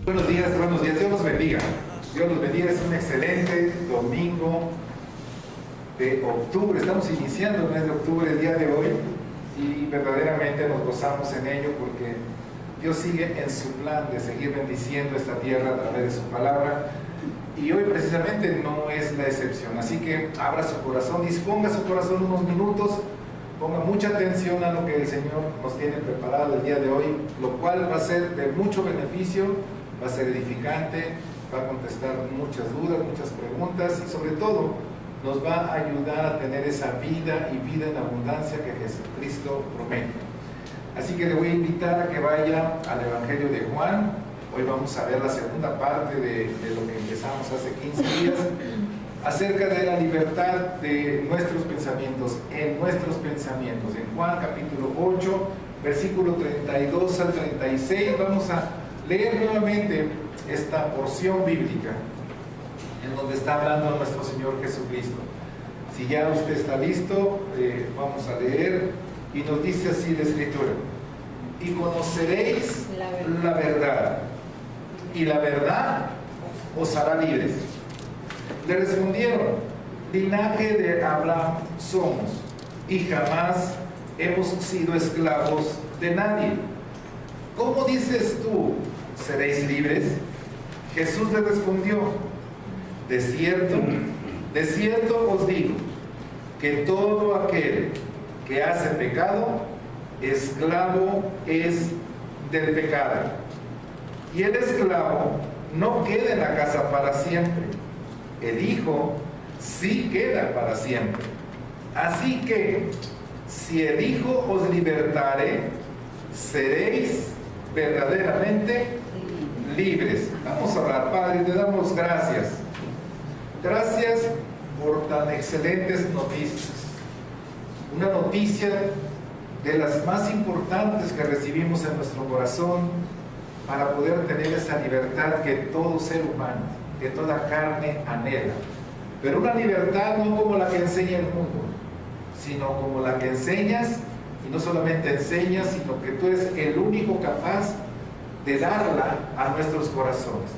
Buenos días, Dios los bendiga. Dios los bendiga, es un excelente domingo de octubre. Estamos iniciando el mes de octubre el día de hoy y verdaderamente nos gozamos en ello porque Dios sigue en su plan de seguir bendiciendo esta tierra a través de su palabra y hoy precisamente no es la excepción. Así que abra su corazón, disponga su corazón unos minutos, ponga mucha atención a lo que el Señor nos tiene preparado el día de hoy, lo cual va a ser de mucho beneficio, va a ser edificante, va a contestar muchas dudas, muchas preguntas y sobre todo nos va a ayudar a tener esa vida y vida en abundancia que Jesucristo promete. Así que le voy a invitar a que vaya al Evangelio de Juan. Hoy vamos a ver la segunda parte de lo que empezamos hace 15 días acerca de la libertad de nuestros pensamientos, en nuestros pensamientos. En Juan capítulo 8, versículo 32 al 36, vamos a leer nuevamente esta porción bíblica en donde está hablando nuestro Señor Jesucristo. Si ya usted está listo, vamos a leer y nos dice así la Escritura: y conoceréis la verdad, y la verdad os hará libres. Le respondieron: linaje de Abraham somos, y jamás hemos sido esclavos de nadie. ¿Cómo dices tú, seréis libres? Jesús le respondió: de cierto os digo, que todo aquel que hace pecado, esclavo es del pecado. Y el esclavo no queda en la casa para siempre, el Hijo sí queda para siempre. Así que, si el Hijo os libertare, seréis verdaderamente libres. Vamos a orar. Padre, te damos gracias. Gracias por tan excelentes noticias. Una noticia de las más importantes que recibimos en nuestro corazón para poder tener esa libertad que todo ser humano, que toda carne anhela. Pero una libertad no como la que enseña el mundo, sino como la que enseñas, y no solamente enseñas, sino que tú eres el único capaz de darla a nuestros corazones.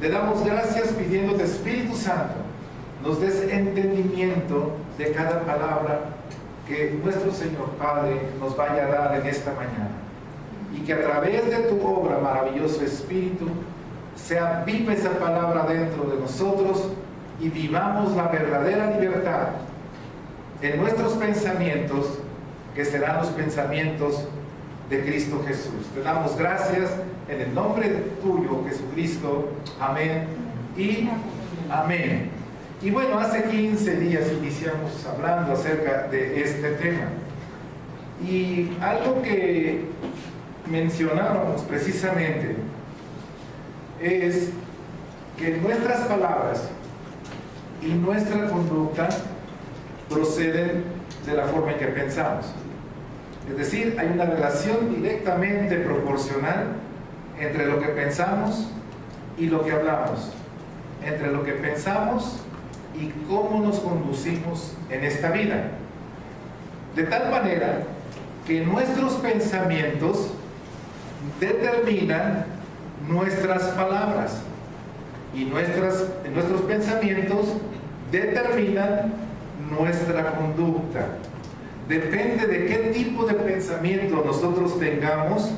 Te damos gracias pidiéndote, Espíritu Santo, nos des entendimiento de cada palabra que nuestro Señor Padre nos vaya a dar en esta mañana, y que a través de tu obra, maravilloso Espíritu, sea viva esa palabra dentro de nosotros y vivamos la verdadera libertad en nuestros pensamientos, que serán los pensamientos de Cristo Jesús. Te damos gracias en el nombre tuyo, Jesucristo. Amén y amén. Y bueno, hace 15 días iniciamos hablando acerca de este tema. Y algo que mencionábamos precisamente es que nuestras palabras y nuestra conducta proceden de la forma en que pensamos. Es decir, hay una relación directamente proporcional entre lo que pensamos y lo que hablamos, entre lo que pensamos y cómo nos conducimos en esta vida. De tal manera que nuestros pensamientos determinan nuestras palabras y nuestros pensamientos determinan nuestra conducta. Depende de qué tipo de pensamiento nosotros tengamos,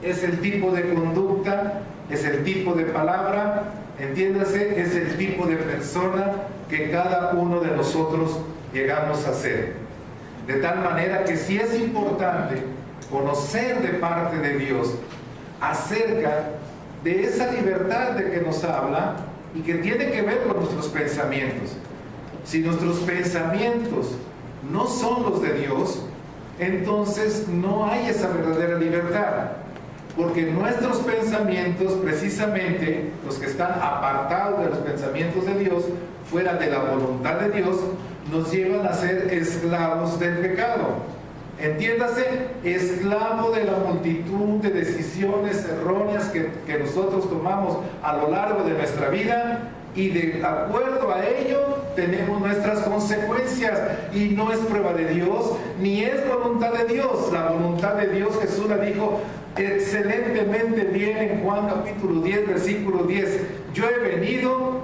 es el tipo de conducta, es el tipo de palabra, entiéndase, es el tipo de persona que cada uno de nosotros llegamos a ser. De tal manera que sí es importante conocer de parte de Dios acerca de esa libertad de que nos habla y que tiene que ver con nuestros pensamientos. Si nuestros pensamientos no son los de Dios, entonces no hay esa verdadera libertad, porque nuestros pensamientos, precisamente los que están apartados de los pensamientos de Dios, fuera de la voluntad de Dios, nos llevan a ser esclavos del pecado. Entiéndase, esclavo de la multitud de decisiones erróneas que nosotros tomamos a lo largo de nuestra vida, y de acuerdo a ello tenemos nuestras consecuencias y no es prueba de Dios, ni es voluntad de Dios. La voluntad de Dios, Jesús la dijo excelentemente bien en Juan capítulo 10, versículo 10. Yo he venido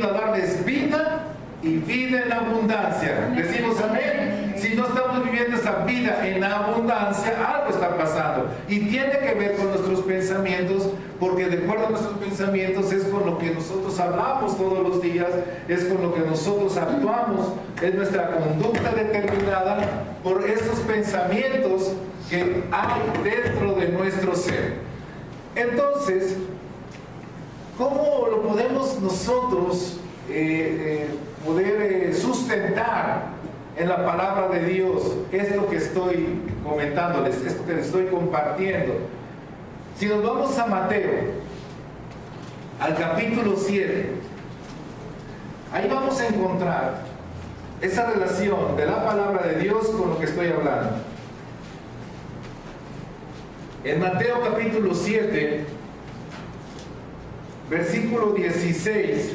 a darles vida y vida en abundancia. Decimos amén. Si no estamos viviendo esa vida en abundancia, algo está pasando. Y tiene que ver con nuestros pensamientos, porque de acuerdo a nuestros pensamientos es con lo que nosotros hablamos todos los días, es con lo que nosotros actuamos, es nuestra conducta determinada por esos pensamientos que hay dentro de nuestro ser. Entonces, ¿cómo lo podemos nosotros poder sustentar en la palabra de Dios esto que estoy comentándoles, esto que les estoy compartiendo? Si nos vamos a Mateo, al capítulo 7, ahí vamos a encontrar esa relación de la palabra de Dios con lo que estoy hablando. En Mateo capítulo 7, versículo 16,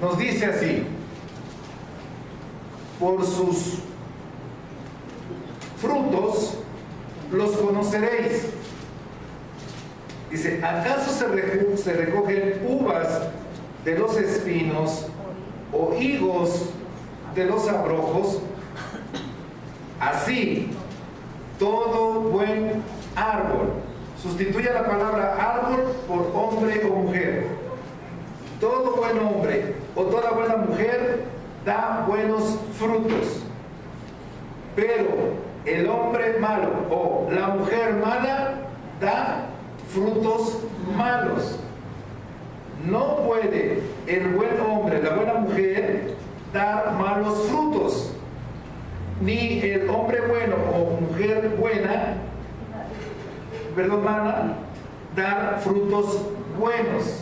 nos dice así: por sus frutos los conoceréis. Dice, ¿acaso se recogen uvas de los espinos o higos de los abrojos? Así, todo buen árbol, sustituye la palabra árbol por hombre o mujer. Todo buen hombre o toda buena mujer da buenos frutos, pero el hombre malo o la mujer mala da frutos malos. No puede el buen hombre, la buena mujer, dar malos frutos, ni el hombre bueno o mujer buena, mala, dar frutos buenos.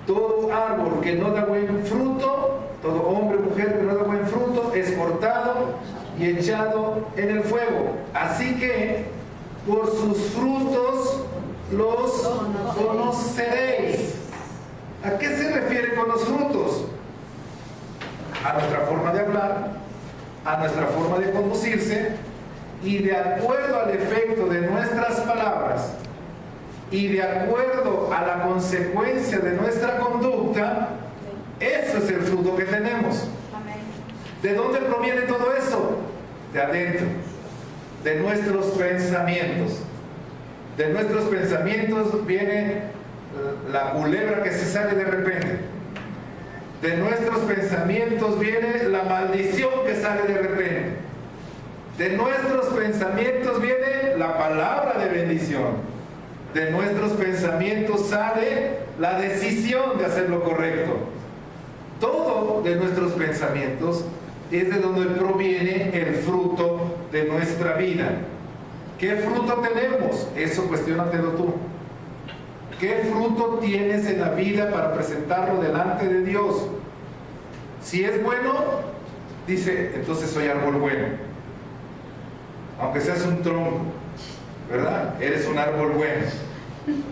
Todo árbol que no da buen fruto, todo hombre o mujer que no da buen fruto, es cortado y echado en el fuego. Así que por sus frutos los conoceréis. ¿A qué se refiere con los frutos? A nuestra forma de hablar, a nuestra forma de conducirse, y de acuerdo al efecto de nuestras palabras y de acuerdo a la consecuencia de nuestra conducta, eso es el fruto que tenemos. ¿De dónde proviene todo eso? De adentro, de nuestros pensamientos. De nuestros pensamientos viene la culebra que se sale de repente. De nuestros pensamientos viene la maldición que sale de repente. De nuestros pensamientos viene la palabra de bendición. De nuestros pensamientos sale la decisión de hacer lo correcto. Todo de nuestros pensamientos es de donde proviene el fruto de nuestra vida. ¿Qué fruto tenemos? Eso cuestiónatelo tú. ¿Qué fruto tienes en la vida para presentarlo delante de Dios? Si es bueno, dice, entonces soy árbol bueno. Aunque seas un tronco, ¿verdad? Eres un árbol bueno.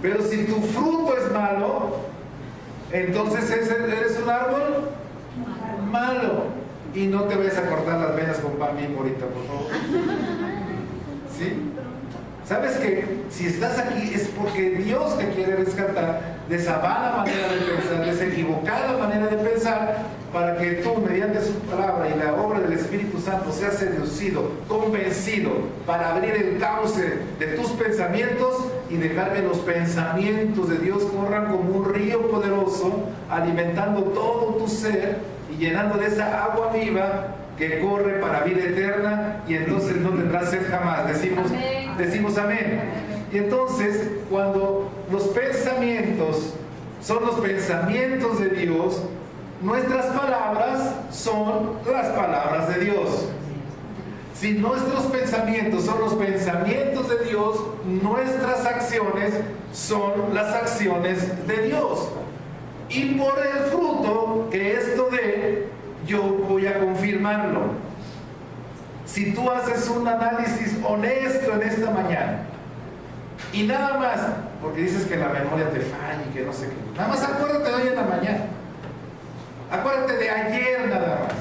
Pero si tu fruto es malo, entonces eres un árbol malo. Y no te vayas a cortar las venas con pan bien ahorita, por favor. ¿Sí? ¿Sabes que si estás aquí es porque Dios te quiere rescatar de esa mala manera de pensar, de esa equivocada manera de pensar, para que tú, mediante su palabra y la obra del Espíritu Santo, seas seducido, convencido, para abrir el cauce de tus pensamientos y dejar que los pensamientos de Dios corran como un río poderoso, alimentando todo tu ser y llenando de esa agua viva que corre para vida eterna, y entonces no tendrás sed jamás. Decimos amén. Y entonces, cuando los pensamientos son los pensamientos de Dios, nuestras palabras son las palabras de Dios. Si nuestros pensamientos son los pensamientos de Dios, nuestras acciones son las acciones de Dios. Y por el fruto que esto dé, yo voy a confirmarlo. Si tú haces un análisis honesto en esta mañana, y nada más, porque dices que la memoria te falla y que no sé qué, nada más acuérdate de hoy en la mañana, acuérdate de ayer nada más.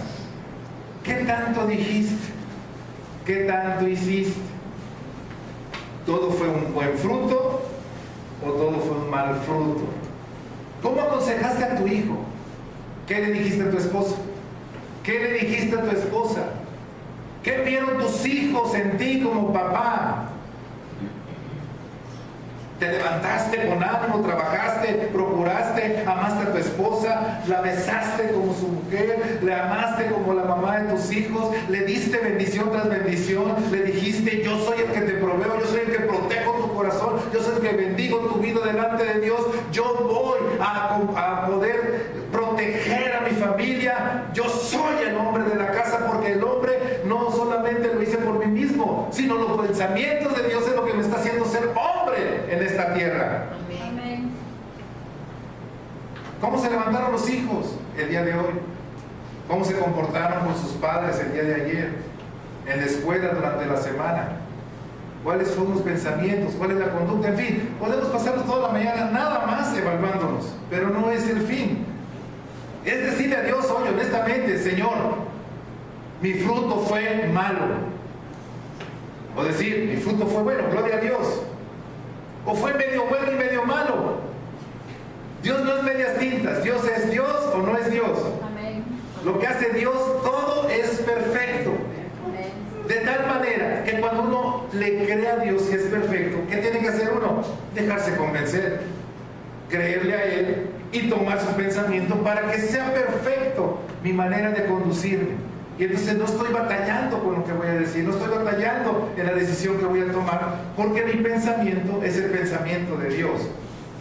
¿Qué tanto dijiste? ¿Qué tanto hiciste? ¿Todo fue un buen fruto o todo fue un mal fruto? ¿Cómo aconsejaste a tu hijo? ¿Qué le dijiste a tu esposo? ¿Qué le dijiste a tu esposa? ¿Qué vieron tus hijos en ti como papá? Te levantaste con ánimo, trabajaste, procuraste, amaste a tu esposa, la besaste como su mujer, le amaste como la mamá de tus hijos, le diste bendición tras bendición, le dijiste: yo soy el que te proveo, yo soy el que protejo tu corazón, yo soy el que bendigo tu vida delante de Dios, yo voy a poder proteger a mi familia, yo soy el hombre de la casa, porque el hombre no solamente lo hice por mí mismo, sino los pensamientos de Dios es lo que me está haciendo ser hombre en esta tierra. Amén. ¿Cómo se levantaron los hijos el día de hoy? ¿Cómo se comportaron con sus padres el día de ayer? En la escuela durante la semana. ¿Cuáles fueron los pensamientos? ¿Cuál es la conducta? En fin, podemos pasarnos toda la mañana nada más evaluándonos, pero no es el fin. Es decirle a Dios hoy honestamente: Señor, mi fruto fue malo. O decir: mi fruto fue bueno, gloria a Dios. O fue medio bueno y medio malo. Dios no es medias tintas. Dios es Dios o no es Dios. Amén. Lo que hace Dios, todo es perfecto. Amén. De tal manera que cuando uno le cree a Dios que es perfecto, ¿qué tiene que hacer uno? Dejarse convencer, creerle a Él y tomar su pensamiento para que sea perfecto mi manera de conducirme. Y entonces no estoy batallando con lo que voy a decir, no estoy batallando en la decisión que voy a tomar, porque mi pensamiento es el pensamiento de Dios.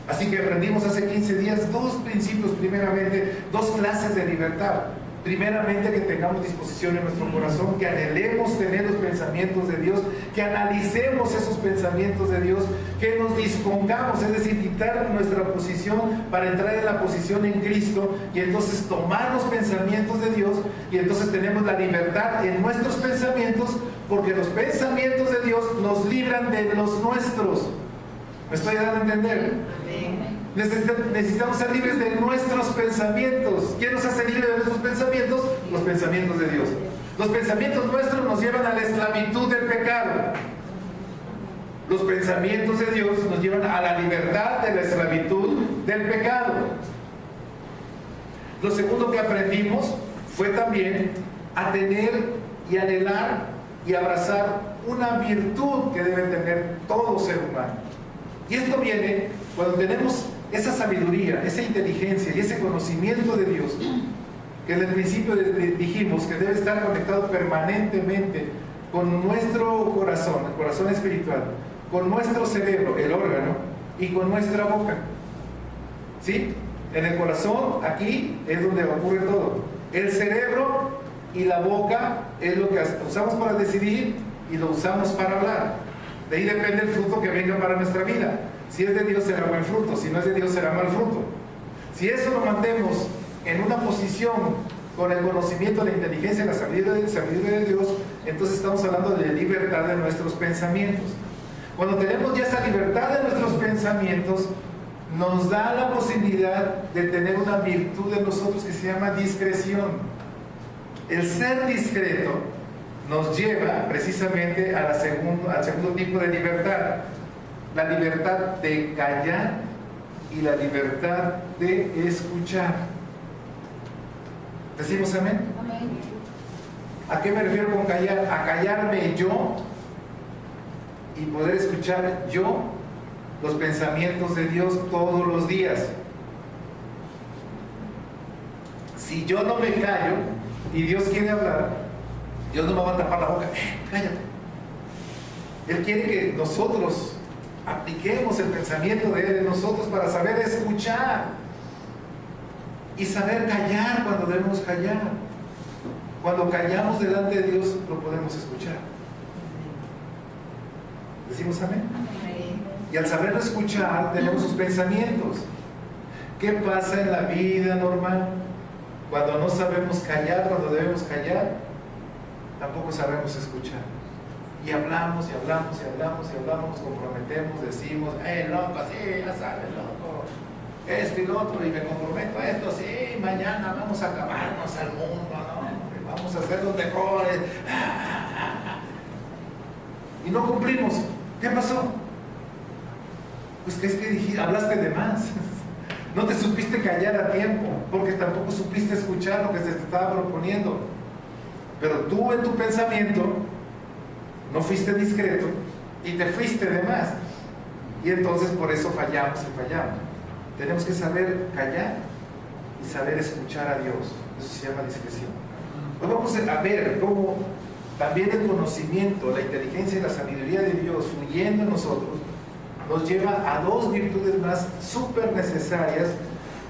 Así que aprendimos hace 15 días dos principios, primeramente, dos clases de libertad. Primeramente, que tengamos disposición en nuestro corazón, que anhelemos tener los pensamientos de Dios, que analicemos esos pensamientos de Dios, que nos dispongamos, es decir, quitar nuestra posición para entrar en la posición en Cristo y entonces tomar los pensamientos de Dios, y entonces tenemos la libertad en nuestros pensamientos, porque los pensamientos de Dios nos libran de los nuestros. ¿Me estoy dando a entender? Amén. Necesitamos ser libres de nuestros pensamientos. ¿Quién nos hace libres de nuestros pensamientos? Los pensamientos de Dios. Los pensamientos nuestros nos llevan a la esclavitud del pecado. Los pensamientos de Dios nos llevan a la libertad de la esclavitud del pecado. Lo segundo que aprendimos fue también a tener y anhelar y abrazar una virtud que debe tener todo ser humano. Y esto viene cuando tenemos esa sabiduría, esa inteligencia y ese conocimiento de Dios, que en el principio dijimos que debe estar conectado permanentemente con nuestro corazón, el corazón espiritual, con nuestro cerebro, el órgano, y con nuestra boca. ¿Sí? En el corazón, aquí es donde ocurre todo. El cerebro y la boca es lo que usamos para decidir y lo usamos para hablar. De ahí depende el fruto que venga para nuestra vida. Si es de Dios será buen fruto, si no es de Dios será mal fruto. Si eso lo mantemos en una posición con el conocimiento, la inteligencia, la sabiduría de Dios, entonces estamos hablando de libertad de nuestros pensamientos. Cuando tenemos ya esa libertad de nuestros pensamientos, nos da la posibilidad de tener una virtud en nosotros que se llama discreción. El ser discreto nos lleva precisamente al segundo tipo de libertad, la libertad de callar y la libertad de escuchar. ¿Decimos amén? Amén. ¿A qué me refiero con callar? A callarme yo y poder escuchar yo los pensamientos de Dios todos los días. Si yo no me callo y Dios quiere hablar, Dios no me va a tapar la boca. Cállate. Él quiere que nosotros apliquemos el pensamiento de Él en nosotros para saber escuchar y saber callar cuando debemos callar. Cuando callamos delante de Dios, lo podemos escuchar. ¿Decimos amén? Amén. Y al saberlo escuchar, tenemos sus pensamientos. ¿Qué pasa en la vida normal? Cuando no sabemos callar, cuando debemos callar, tampoco sabemos escuchar. Y hablamos, y hablamos, y hablamos, y hablamos, nos comprometemos, decimos, loco, sí, ya sabes, loco, esto y lo otro, y me comprometo a esto, sí, mañana vamos a acabarnos al mundo, ¿no? Vamos a ser los mejores. Y no cumplimos. ¿Qué pasó? Pues que es que hablaste de más. No te supiste callar a tiempo, porque tampoco supiste escuchar lo que se te estaba proponiendo. Pero tú en tu pensamiento no fuiste discreto y te fuiste de más. Y entonces por eso fallamos y fallamos. Tenemos que saber callar y saber escuchar a Dios. Eso se llama discreción. Pues vamos a ver cómo también el conocimiento, la inteligencia y la sabiduría de Dios fluyendo en nosotros nos lleva a dos virtudes más súper necesarias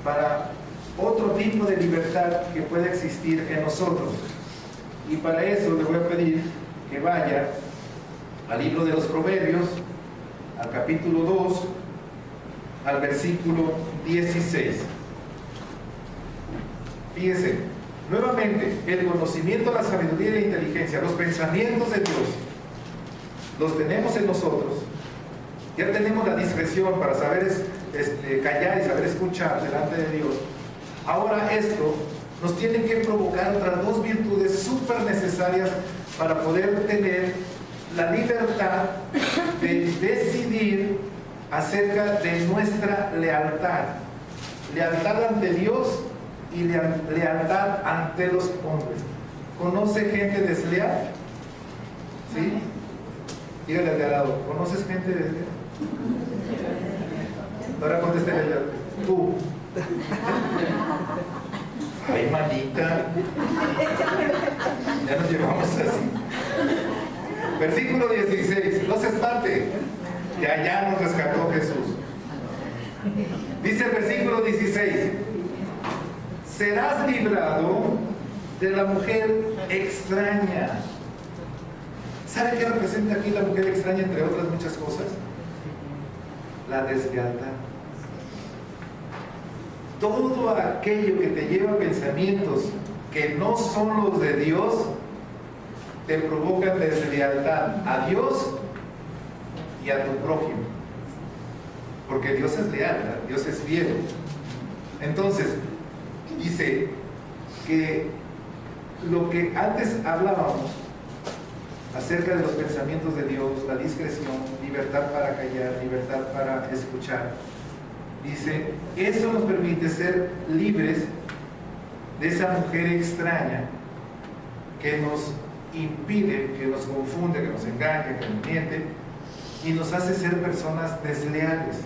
para otro tipo de libertad que puede existir en nosotros. Y para eso le voy a pedir que vaya al libro de los Proverbios, al capítulo 2, al versículo 16. Fíjense, nuevamente, el conocimiento, la sabiduría y la inteligencia, los pensamientos de Dios, los tenemos en nosotros. Ya tenemos la discreción para saber callar y saber escuchar delante de Dios. Ahora esto nos tiene que provocar otras dos virtudes súper necesarias para poder tener la libertad de decidir acerca de nuestra lealtad. Lealtad ante Dios y lealtad ante los hombres. ¿Conoce gente desleal? ¿Sí? Dígale al de al lado, ¿conoces gente desleal? Ahora contéstele, tú. Ay, manita. Ya nos llevamos así. Versículo 16. No se espante, que allá nos rescató Jesús. Dice el versículo 16: serás librado de la mujer extraña. ¿Sabe qué representa aquí la mujer extraña, entre otras muchas cosas? La deslealtad. Todo aquello que te lleva a pensamientos que no son los de Dios, te provoca deslealtad a Dios y a tu prójimo. Porque Dios es leal, ¿verdad? Dios es fiel. Entonces, dice que lo que antes hablábamos acerca de los pensamientos de Dios, la discreción, libertad para callar, libertad para escuchar, dice, eso nos permite ser libres de esa mujer extraña que nos impide, que nos confunde, que nos engaña, que nos miente y nos hace ser personas desleales.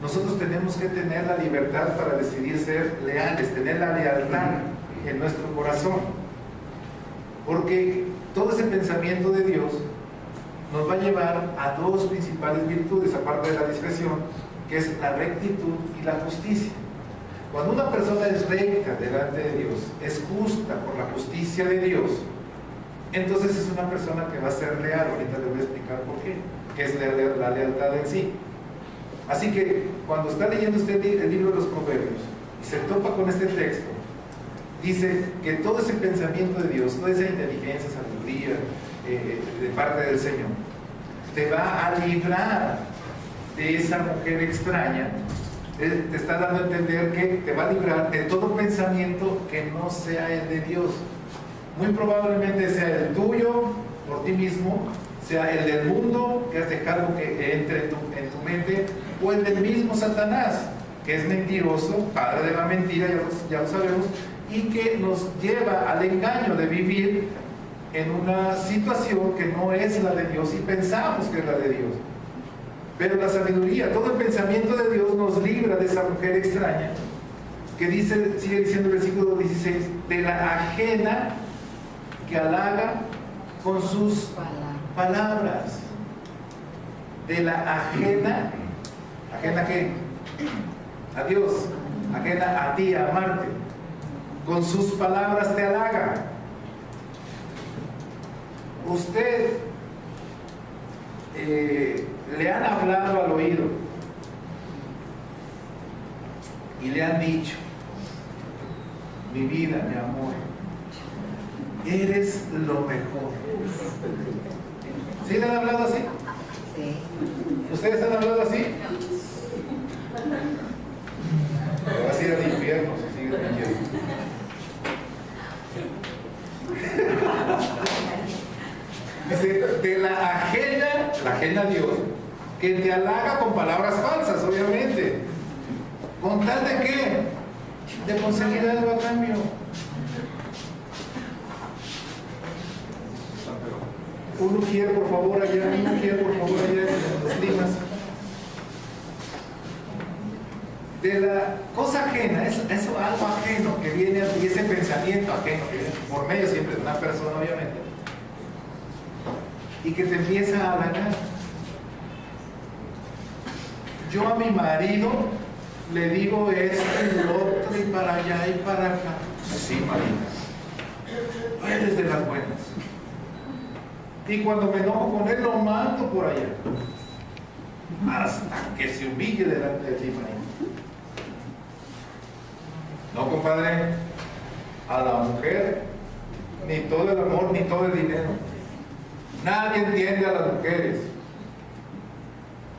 Nosotros tenemos que tener la libertad para decidir ser leales, tener la lealtad en nuestro corazón, porque todo ese pensamiento de Dios nos va a llevar a dos principales virtudes, aparte de la discreción, que es la rectitud y la justicia. Cuando una persona es recta delante de Dios, es justa por la justicia de Dios, entonces es una persona que va a ser leal. Ahorita le voy a explicar por qué, que es la lealtad en sí. Así que cuando está leyendo usted el libro de los Proverbios y se topa con este texto, dice que todo ese pensamiento de Dios, toda esa inteligencia, sabiduría de parte del Señor, te va a librar de esa mujer extraña. Te está dando a entender que te va a librar de todo pensamiento que no sea el de Dios. Muy probablemente sea el tuyo por ti mismo, sea el del mundo que has dejado que entre en tu mente, o el del mismo Satanás, que es mentiroso, padre de la mentira, ya lo sabemos, y que nos lleva al engaño de vivir en una situación que no es la de Dios y pensamos que es la de Dios. Pero la sabiduría, todo el pensamiento de Dios nos libra de esa mujer extraña, que dice, sigue diciendo el versículo 16, de la ajena que halaga con sus palabras. De la ajena, ¿ajena qué? A Dios, ajena a ti, a amarte. Con sus palabras te halaga. Usted le han hablado al oído y le han dicho, mi vida, mi amor, eres lo mejor. ¿Sí le han hablado así? Sí. ¿Ustedes han hablado así? Te vas a ir al infierno si sigues mintiendo. Dice, de la ajena a Dios, que te halaga con palabras falsas, obviamente. ¿Con tal de qué? De conseguir algo a cambio. Un ujier, por favor, allá. Un ujier, por favor, allá en los limas. De la cosa ajena, eso algo ajeno que viene, y ese pensamiento ajeno que viene por medio siempre de una persona, obviamente, y que te empieza a halagar. Yo a mi marido le digo esto y lo otro y para allá y para acá. Sí, Marina, eres de las buenas. Y cuando me enojo con él, lo mando por allá. Hasta que se humille delante de ti, Marina. No, compadre, a la mujer, ni todo el amor, ni todo el dinero. Nadie entiende a las mujeres.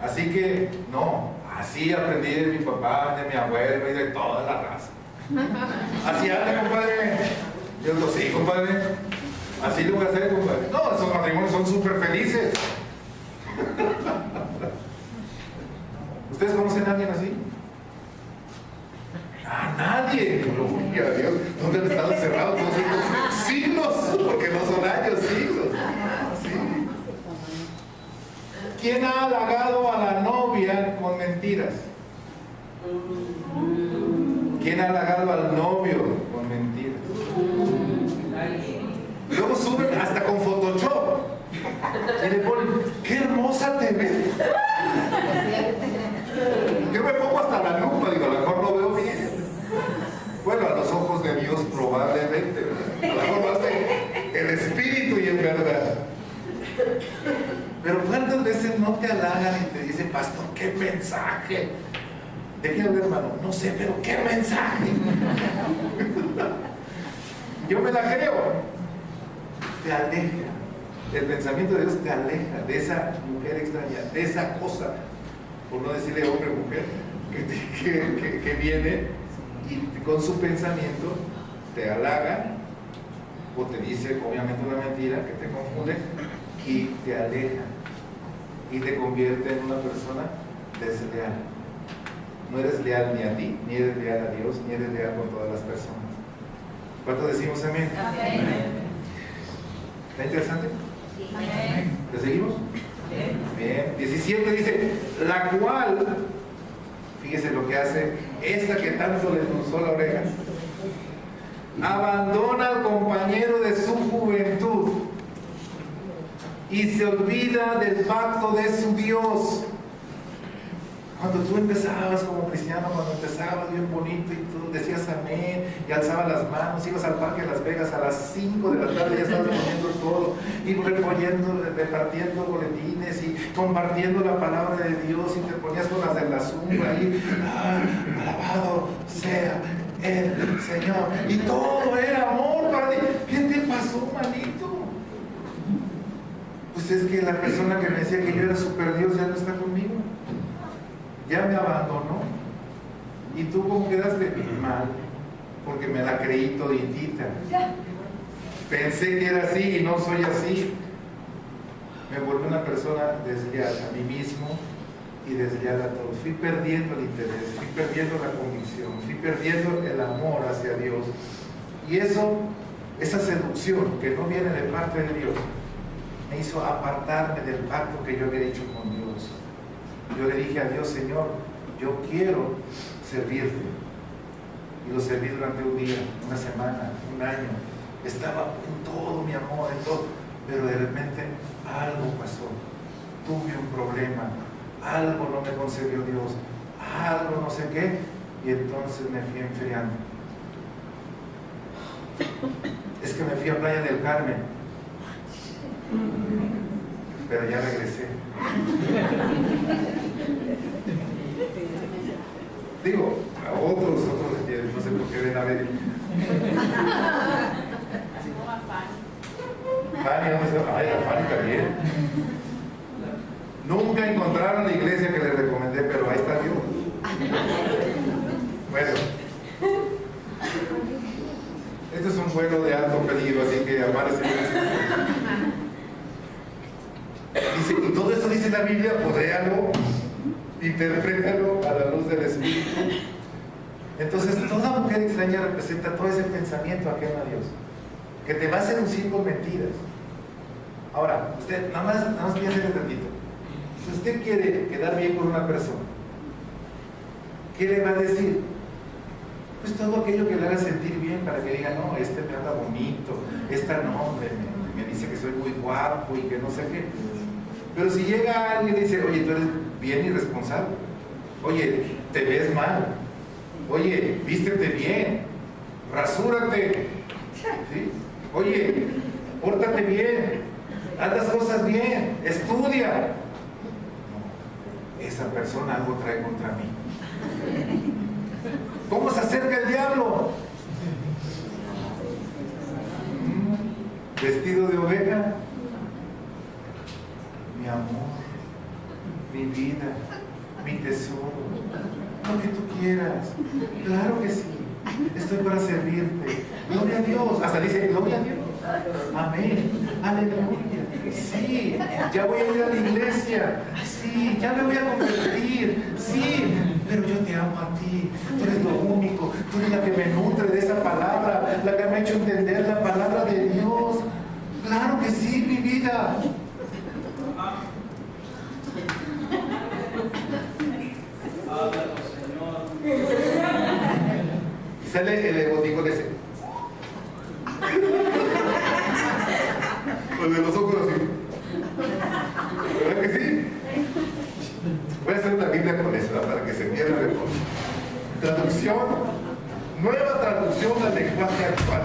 Así que, no, así aprendí de mi papá, de mi abuelo y de toda la raza. Así anda, compadre. Yo digo, sí, compadre. Así lo voy a hacer, compadre. No, esos matrimonios son súper felices. ¿Ustedes conocen a alguien así? A nadie. Gloria a Dios. ¿Dónde han estado encerrados todos estos siglos? Porque no son años, siglos. Sí. ¿Quién ha halagado a la novia con mentiras? ¿Quién ha halagado al novio con mentiras? Luego suben hasta con Photoshop y le ponen, ¡qué hermosa te ves! Yo me pongo hasta la lupa, digo, a lo mejor no veo bien. Bueno, a los ojos de Dios probablemente, a lo mejor más el espíritu y en verdad. Pero ¿cuántas veces no te halagan y te dicen, pastor, qué mensaje? ¿De qué hablar, hermano? No sé, pero qué mensaje. Yo me la creo. Te aleja. El pensamiento de Dios te aleja de esa mujer extraña, de esa cosa, por no decirle hombre o mujer, que viene y con su pensamiento te halaga o te dice obviamente una mentira que te confunde y te aleja y te convierte en una persona desleal. No eres leal ni a ti, ni eres leal a Dios, ni eres leal con todas las personas. ¿Cuánto decimos amén? Amén. ¿Está interesante? Amén. ¿Le seguimos? Bien. 17 dice, la cual, fíjese lo que hace esta que tanto le cruzó la oreja, abandona al compañero de su juventud y se olvida del pacto de su Dios. Cuando tú empezabas como cristiano, cuando empezabas bien bonito y tú decías amén y alzabas las manos, ibas al parque de Las Vegas a las 5 de la tarde, ya estabas poniendo todo y repartiendo boletines y compartiendo la palabra de Dios y te ponías con las de la zumba y alabado sea el Señor y todo era amor para ti. ¿Qué te pasó, manito? Pues es que la persona que me decía que yo era super Dios ya no está conmigo. Ya me abandonó. ¿Y tú cómo quedaste? Mal, porque me la creí toditita. Pensé que era así y no soy así. Me volví una persona desleal a mí mismo y desleal a todos. Fui perdiendo el interés, fui perdiendo la convicción, fui perdiendo el amor hacia Dios. Y esa seducción que no viene de parte de Dios, me hizo apartarme del pacto que yo había hecho con Dios. Yo le dije a Dios, Señor, yo quiero servirte. Y lo serví durante un día, una semana, un año. Estaba en todo mi amor, en todo. Pero de repente algo pasó. Tuve un problema. Algo no me concedió Dios. Algo no sé qué. Y entonces me fui enfriando. Es que me fui a Playa del Carmen. Pero ya regresé. Digo, a otros no sé por qué ven a ver. Fanny, ¿dónde está? Ay, la Fanny está bien. Nunca encontraron la iglesia que les recomendé, pero ahí está Dios. Bueno, este es un vuelo de alto peligro, así que amar es dice, y todo esto dice la Biblia, podréalo, interprétalo a la luz del Espíritu. Entonces, toda mujer extraña representa todo ese pensamiento ajeno a Dios, que te va a seducir con mentiras. Ahora, usted, nada más piense un ratito. Si usted quiere quedar bien con una persona, ¿qué le va a decir? Pues todo aquello que le haga sentir bien, para que diga, no, este me habla bonito, esta no, me dice que soy muy guapo y que no sé qué. Pero si llega alguien y dice, oye, tú eres bien irresponsable, oye, te ves mal, oye, vístete bien, rasúrate, ¿sí? Oye, pórtate bien, haz las cosas bien, estudia. No, esa persona algo trae contra mí. ¿Cómo se acerca el diablo? Vestido de oveja. Mi amor, mi vida, mi tesoro, lo que tú quieras. Claro que sí, estoy para servirte. Gloria a Dios. Hasta dice, gloria a Dios. Amén. Aleluya. Sí, ya voy a ir a la iglesia. Sí, ya me voy a convertir. Sí, pero yo te amo a ti. Tú eres lo único. Tú eres la que me nutre de esa palabra, la que me ha hecho entender la palabra de Dios. Claro que sí, mi vida. Y sale el egotico de ese. El de los ojos así. ¿Verdad que sí? Voy a hacer una Biblia con eso, ¿no? Para que se entienda mejor. Traducción, nueva traducción al lenguaje actual.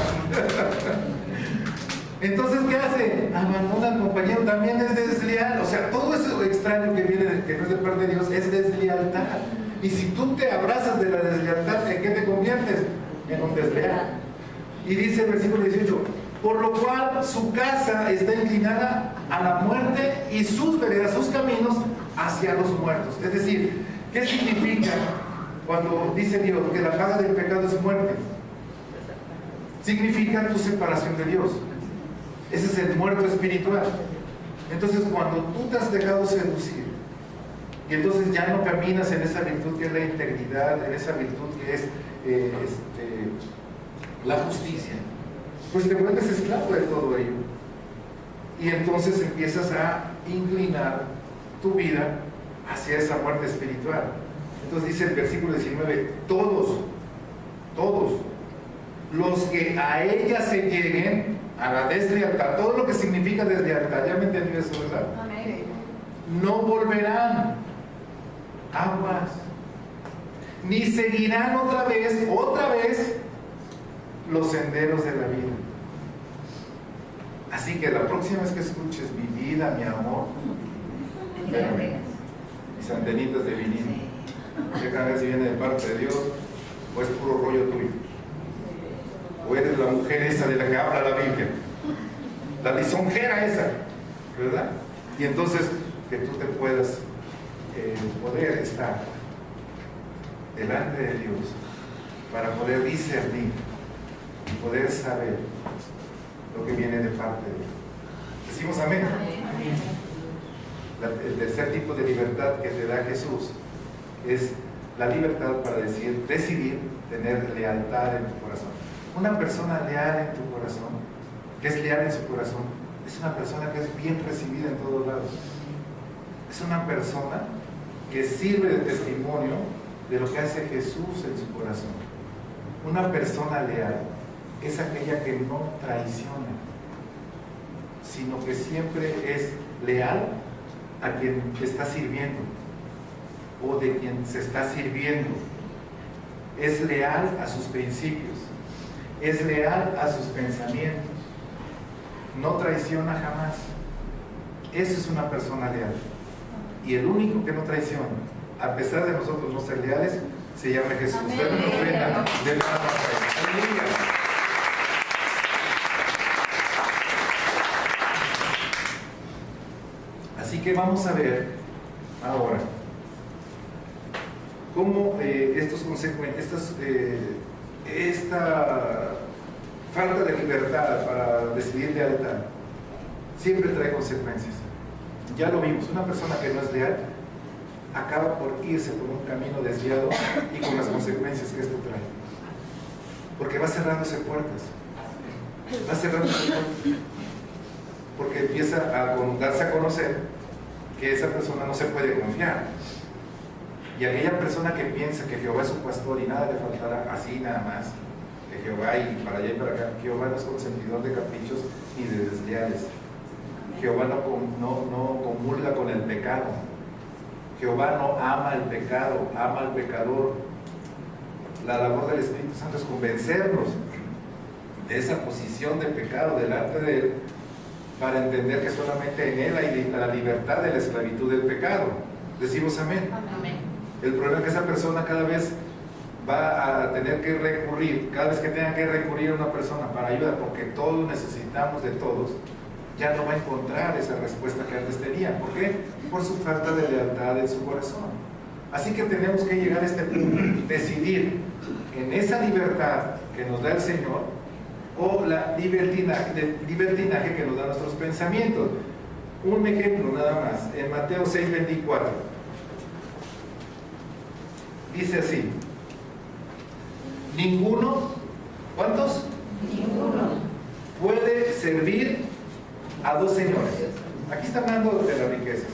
Entonces, ¿qué hace? Abandona al compañero, también es desleal. O sea, todo eso extraño que viene, que no es de parte de Dios, es deslealtad. Y si tú te abrazas de la deslealtad, ¿en qué te conviertes? En un desleal. Y dice el versículo 18, por lo cual su casa está inclinada a la muerte y sus veredas, sus caminos hacia los muertos. Es decir, ¿qué significa cuando dice Dios que la paga del pecado es muerte? Significa tu separación de Dios. Ese es el muerto espiritual. Entonces, cuando tú te has dejado seducir y entonces ya no caminas en esa virtud que es la integridad, en esa virtud que es la justicia, pues te vuelves esclavo de todo ello. Y entonces empiezas a inclinar tu vida hacia esa muerte espiritual. Entonces dice el versículo 19, todos los que a ella se lleguen, a la deslealtad, todo lo que significa deslealtad, ya me entendió eso, ¿verdad? Amén. No volverán aguas, ni seguirán otra vez los senderos de la vida. Así que la próxima vez que escuches mi vida, mi amor, espérame, mis antenitas de vinilo, deja ver si viene de parte de Dios o es puro rollo tuyo, o eres la mujer esa de la que habla la Biblia, la lisonjera esa, ¿verdad? Y entonces que tú te puedas poder estar delante de Dios para poder discernir y poder saber lo que viene de parte de Dios. Decimos amén. El tercer tipo de libertad que te da Jesús es la libertad para decidir tener lealtad en tu corazón. Una persona leal en tu corazón, que es leal en su corazón, es una persona que es bien recibida en todos lados. Es una persona que sirve de testimonio de lo que hace Jesús en su corazón. Una persona leal es aquella que no traiciona, sino que siempre es leal a quien está sirviendo o de quien se está sirviendo. Es leal a sus principios, es leal a sus pensamientos, no traiciona jamás. Eso es una persona leal. Y el único que no traiciona, a pesar de nosotros no ser leales, se llama Jesús. Usted me ofrenda de la Aleluya. que vamos a ver ahora cómo esta falta de libertad para decidir lealtad siempre trae consecuencias. Ya lo vimos, una persona que no es leal acaba por irse por un camino desviado y con las consecuencias que esto trae. Porque va cerrándose puertas. Va cerrándose puertas. Porque empieza a darse a conocer que esa persona no se puede confiar. Y aquella persona que piensa que Jehová es su pastor y nada le faltará, así nada más, que Jehová y para allá y para acá, Jehová no es consentidor de caprichos ni de desleales. Jehová no comulga con el pecado. Jehová no ama el pecado, ama al pecador. La labor del Espíritu Santo es convencernos de esa posición de pecado delante de Él, para entender que solamente en Él hay la libertad de la esclavitud del pecado. Decimos amén. Amén. El problema es que esa persona cada vez va a tener que recurrir, cada vez que tenga que recurrir a una persona para ayuda, porque todos necesitamos de todos, ya no va a encontrar esa respuesta que antes tenía. ¿Por qué? Por su falta de lealtad en su corazón. Así que tenemos que llegar a este punto, decidir en esa libertad que nos da el Señor o la libertinaje que nos da nuestros pensamientos. Un ejemplo nada más, en Mateo 6:24 dice así: ninguno, ¿cuántos? Ninguno Puede servir a dos señores. Aquí está hablando de las riquezas,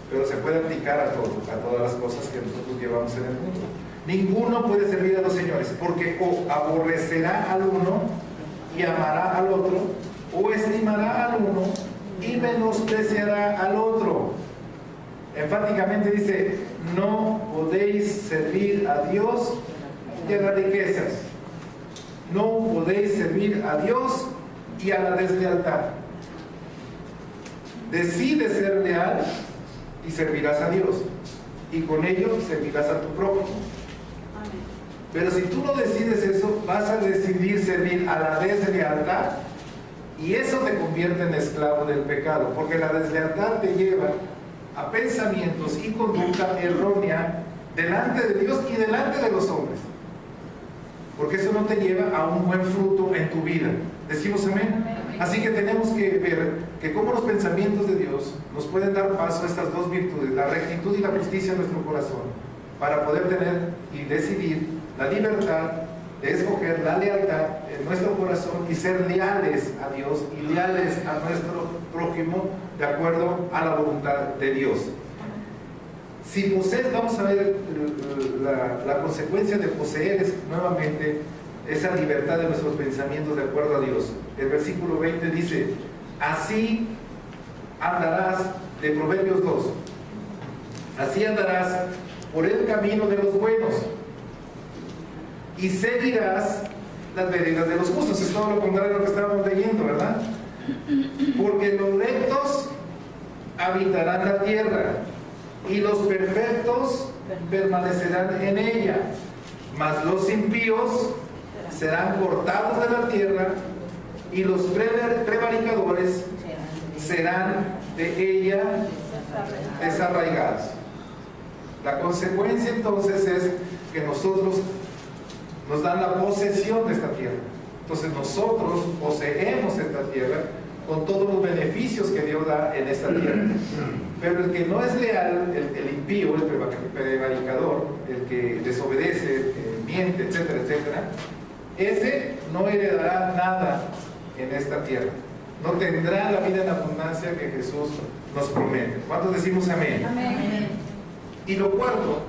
pero se puede aplicar a todas las cosas que nosotros llevamos en el mundo. Ninguno puede servir a dos señores, porque o aborrecerá al uno y amará al otro, o estimará al uno y menospreciará al otro. Enfáticamente dice: no podéis servir a Dios y a las riquezas. No podéis servir a Dios y a la deslealtad. Decide ser leal y servirás a Dios, y con ello servirás a tu prójimo. Pero si tú no decides eso, vas a decidir servir a la deslealtad, y eso te convierte en esclavo del pecado, porque la deslealtad te lleva a pensamientos y conducta errónea delante de Dios y delante de los hombres, porque eso no te lleva a un buen fruto en tu vida. ¿Decimos amén? Así que tenemos que ver que cómo los pensamientos de Dios nos pueden dar paso a estas dos virtudes, la rectitud y la justicia en nuestro corazón, para poder tener y decidir la libertad de escoger la lealtad en nuestro corazón y ser leales a Dios y leales a nuestro prójimo de acuerdo a la voluntad de Dios. Si posees, vamos a ver la consecuencia de poseer es nuevamente esa libertad de nuestros pensamientos de acuerdo a Dios. El versículo 20 dice: así andarás, de Proverbios 2, así andarás por el camino de los buenos y seguirás las veredas de los justos. Es todo lo contrario a lo que estábamos leyendo, ¿verdad? Porque los rectos habitarán la tierra y los perfectos permanecerán en ella, mas los impíos serán cortados de la tierra y los prevaricadores serán de ella desarraigados. La consecuencia entonces es que nosotros nos dan la posesión de esta tierra. Entonces nosotros poseemos esta tierra con todos los beneficios que Dios da en esta tierra. Pero el que no es leal, el impío, el prevaricador, el que desobedece, el que miente, etcétera, etcétera, ese no heredará nada en esta tierra. No tendrá la vida en abundancia que Jesús nos promete. ¿Cuántos decimos amén? Amén. Y lo cuarto,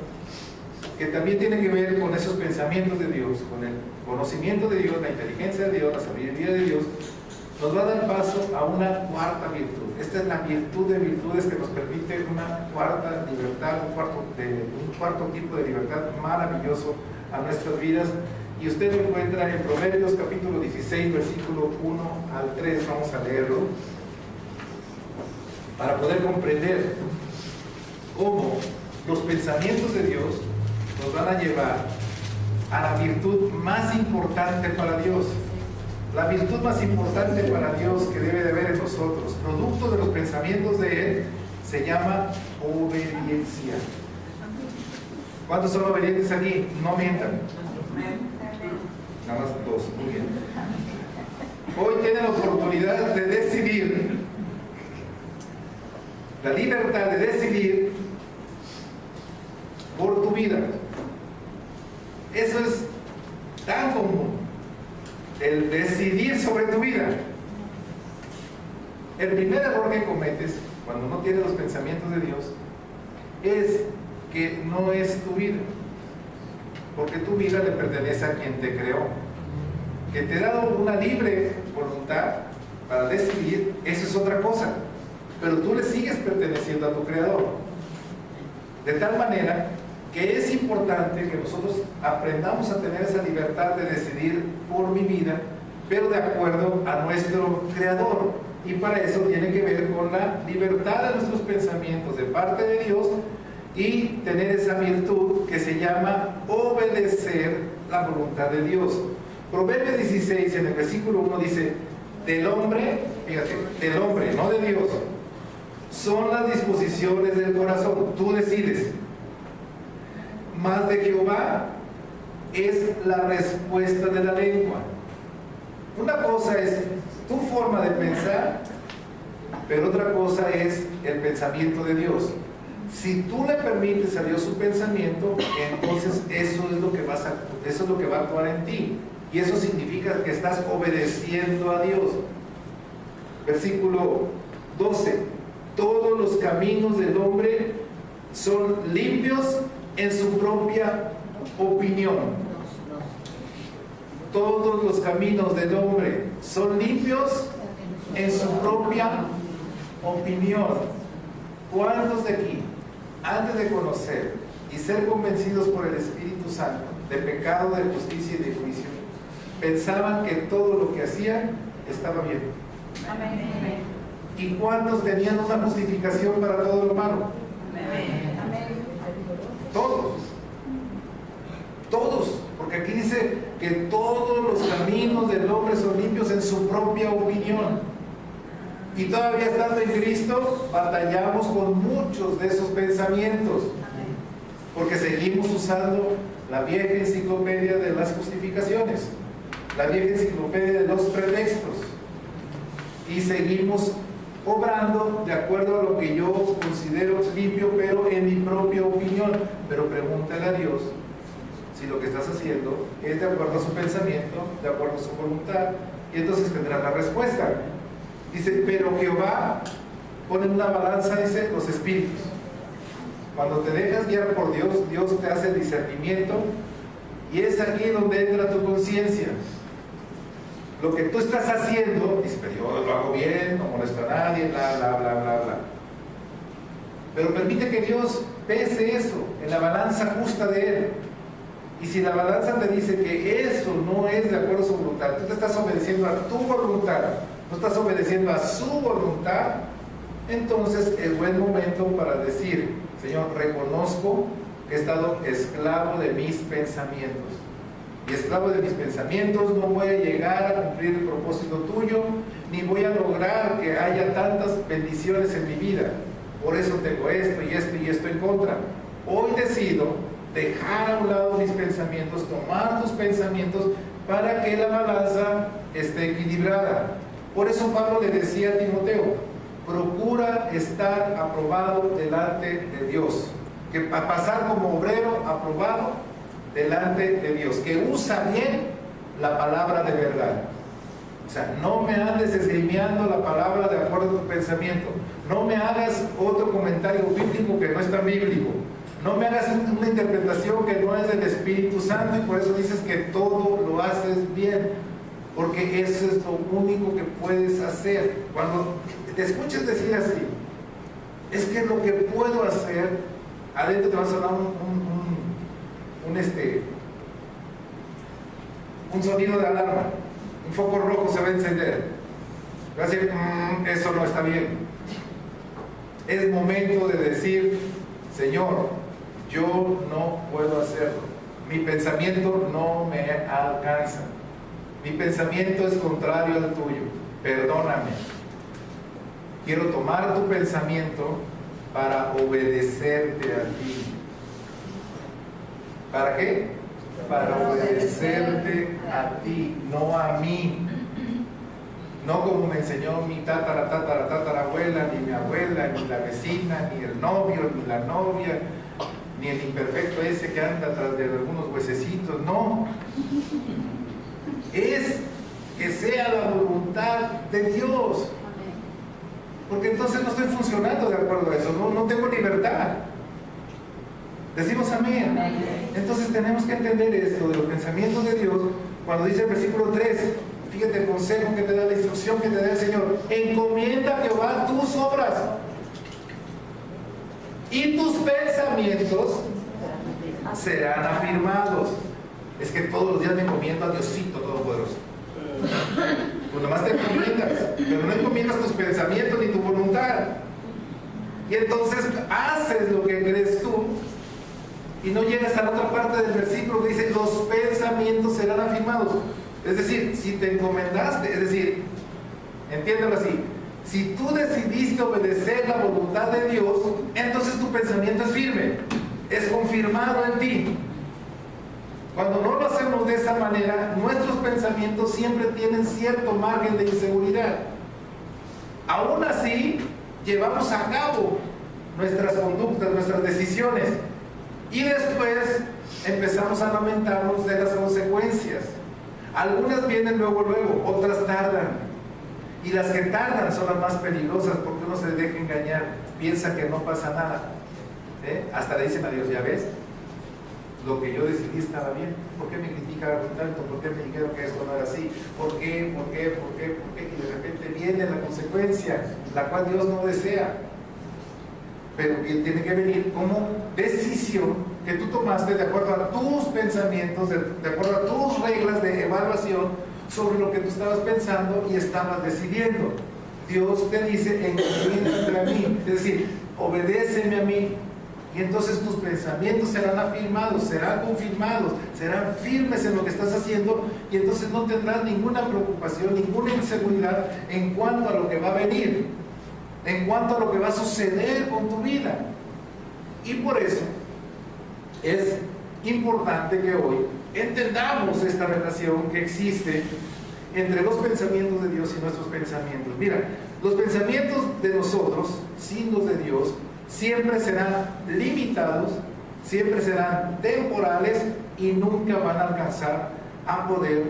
que también tiene que ver con esos pensamientos de Dios, con el conocimiento de Dios, la inteligencia de Dios, la sabiduría de Dios, nos va a dar paso a una cuarta virtud. Esta es la virtud de virtudes que nos permite una cuarta libertad, un cuarto tipo de libertad maravilloso a nuestras vidas. Y usted lo encuentra en Proverbios capítulo 16, versículo 1 al 3. Vamos a leerlo para poder comprender cómo los pensamientos de Dios nos van a llevar a la virtud más importante para Dios. La virtud más importante para Dios que debe de haber en nosotros, producto de los pensamientos de Él, se llama obediencia. ¿Cuántos son obedientes aquí? No mientan. Nada más dos, muy bien. Hoy tienen la oportunidad de decidir, la libertad de decidir por tu vida. Eso es tan común, el decidir sobre tu vida. El primer error que cometes cuando no tienes los pensamientos de Dios es que no es tu vida, porque tu vida le pertenece a quien te creó, que te ha dado una libre voluntad para decidir. Eso es otra cosa, pero tú le sigues perteneciendo a tu creador, de tal manera que es importante que nosotros aprendamos a tener esa libertad de decidir por mi vida, pero de acuerdo a nuestro creador. Y para eso tiene que ver con la libertad de nuestros pensamientos de parte de Dios y tener esa virtud que se llama obedecer la voluntad de Dios. Proverbios 16, en el versículo 1 dice: del hombre, fíjate, del hombre, no de Dios, son las disposiciones del corazón, tú decides. Mas de Jehová es la respuesta de la lengua. Una cosa es tu forma de pensar, pero otra cosa es el pensamiento de Dios. Si tú le permites a Dios su pensamiento, entonces eso es lo que va a actuar en ti. Y eso significa que estás obedeciendo a Dios. Versículo 12: todos los caminos del hombre son limpios en su propia opinión. Todos los caminos del hombre son limpios en su propia opinión. ¿Cuántos de aquí, antes de conocer y ser convencidos por el Espíritu Santo de pecado, de justicia y de juicio, pensaban que todo lo que hacían estaba bien? Amén. ¿Y cuántos tenían una justificación para todo lo malo? Amén. Todos, porque aquí dice que todos los caminos del hombre son limpios en su propia opinión. Y todavía estando en Cristo, batallamos con muchos de esos pensamientos, porque seguimos usando la vieja enciclopedia de las justificaciones, la vieja enciclopedia de los pretextos, y seguimos obrando de acuerdo a lo que yo considero limpio, pero en mi propia opinión. Pero pregúntale a Dios si lo que estás haciendo es de acuerdo a su pensamiento, de acuerdo a su voluntad, y entonces tendrás la respuesta. Dice: pero Jehová pone en una balanza, dice, los espíritus. Cuando te dejas guiar por Dios, Dios te hace el discernimiento, y es aquí donde entra tu conciencia. Lo que tú estás haciendo, dices: pero yo lo hago bien, no molesto a nadie, bla, bla, bla, bla, bla. Pero permite que Dios pese eso en la balanza justa de Él. Y si la balanza te dice que eso no es de acuerdo a su voluntad, tú te estás obedeciendo a tu voluntad, no estás obedeciendo a su voluntad, entonces es buen momento para decir: Señor, reconozco que he estado esclavo de mis pensamientos. Y esclavo de mis pensamientos no voy a llegar a cumplir el propósito tuyo, ni voy a lograr que haya tantas bendiciones en mi vida. Por eso tengo esto y esto y esto en contra. Hoy decido dejar a un lado mis pensamientos, tomar tus pensamientos, para que la balanza esté equilibrada. Por eso Pablo le decía a Timoteo: procura estar aprobado delante de Dios, que para pasar como obrero aprobado delante de Dios, que usa bien la palabra de verdad. O sea, no me andes esgrimiando la palabra de acuerdo a tu pensamiento, no me hagas otro comentario bíblico que no es tan bíblico, no me hagas una interpretación que no es del Espíritu Santo, y por eso dices que todo lo haces bien, porque eso es lo único que puedes hacer. Cuando te escuches decir así, es que lo que puedo hacer, adentro te va a sonar un sonido de alarma, un foco rojo se va a encender, va a decir: eso no está bien. Es momento de decir: Señor, yo no puedo hacerlo, mi pensamiento no me alcanza. mi pensamiento es contrario al tuyo, perdóname. Quiero tomar tu pensamiento para obedecerte a ti. ¿Para qué? Para obedecerte a ti, no a mí. No como me enseñó mi tatarabuela, ni mi abuela, ni la vecina, ni el novio, ni la novia, ni el imperfecto ese que anda atrás de algunos huesecitos. No. Es que sea la voluntad de Dios. Porque entonces no estoy funcionando de acuerdo a eso, no tengo libertad. Decimos amén. Entonces tenemos que entender esto de los pensamientos de Dios cuando dice el versículo 3, fíjate el consejo que te da, la instrucción que te da el Señor: encomienda a Jehová tus obras y tus pensamientos serán afirmados. Es que todos los días me encomiendo a Diosito Todopoderoso. Pues nomás te encomiendas, pero no encomiendas tus pensamientos ni tu voluntad. Y entonces haces lo que crees tú y no llegas a la otra parte del versículo que dice: los pensamientos serán afirmados. Es decir, si te encomendaste, es decir, entiéndelo así, si tú decidiste obedecer la voluntad de Dios, entonces tu pensamiento es firme, es confirmado en ti. Cuando no lo hacemos de esa manera, nuestros pensamientos siempre tienen cierto margen de inseguridad. Aún así, llevamos a cabo nuestras conductas, nuestras decisiones, y después empezamos a lamentarnos de las consecuencias. Algunas vienen luego, otras tardan. Y las que tardan son las más peligrosas, porque uno se deja engañar, piensa que no pasa nada. Hasta le dicen a Dios: ya ves, lo que yo decidí estaba bien. ¿Por qué me criticaron tanto? ¿Por qué me dijeron que esto no era así? ¿Por qué? Y de repente viene la consecuencia, la cual Dios no desea, pero que tiene que venir como decisión que tú tomaste de acuerdo a tus pensamientos, de acuerdo a tus reglas de evaluación sobre lo que tú estabas pensando y estabas decidiendo. Dios te dice: encomiéndate a mí, es decir, obedéceme a mí, y entonces tus pensamientos serán afirmados, serán confirmados, serán firmes en lo que estás haciendo, y entonces no tendrás ninguna preocupación, ninguna inseguridad en cuanto a lo que va a venir, en cuanto a lo que va a suceder con tu vida. Y por eso es importante que hoy entendamos esta relación que existe entre los pensamientos de Dios y nuestros pensamientos. Mira, los pensamientos de nosotros, sin los de Dios, siempre serán limitados, siempre serán temporales y nunca van a alcanzar a poder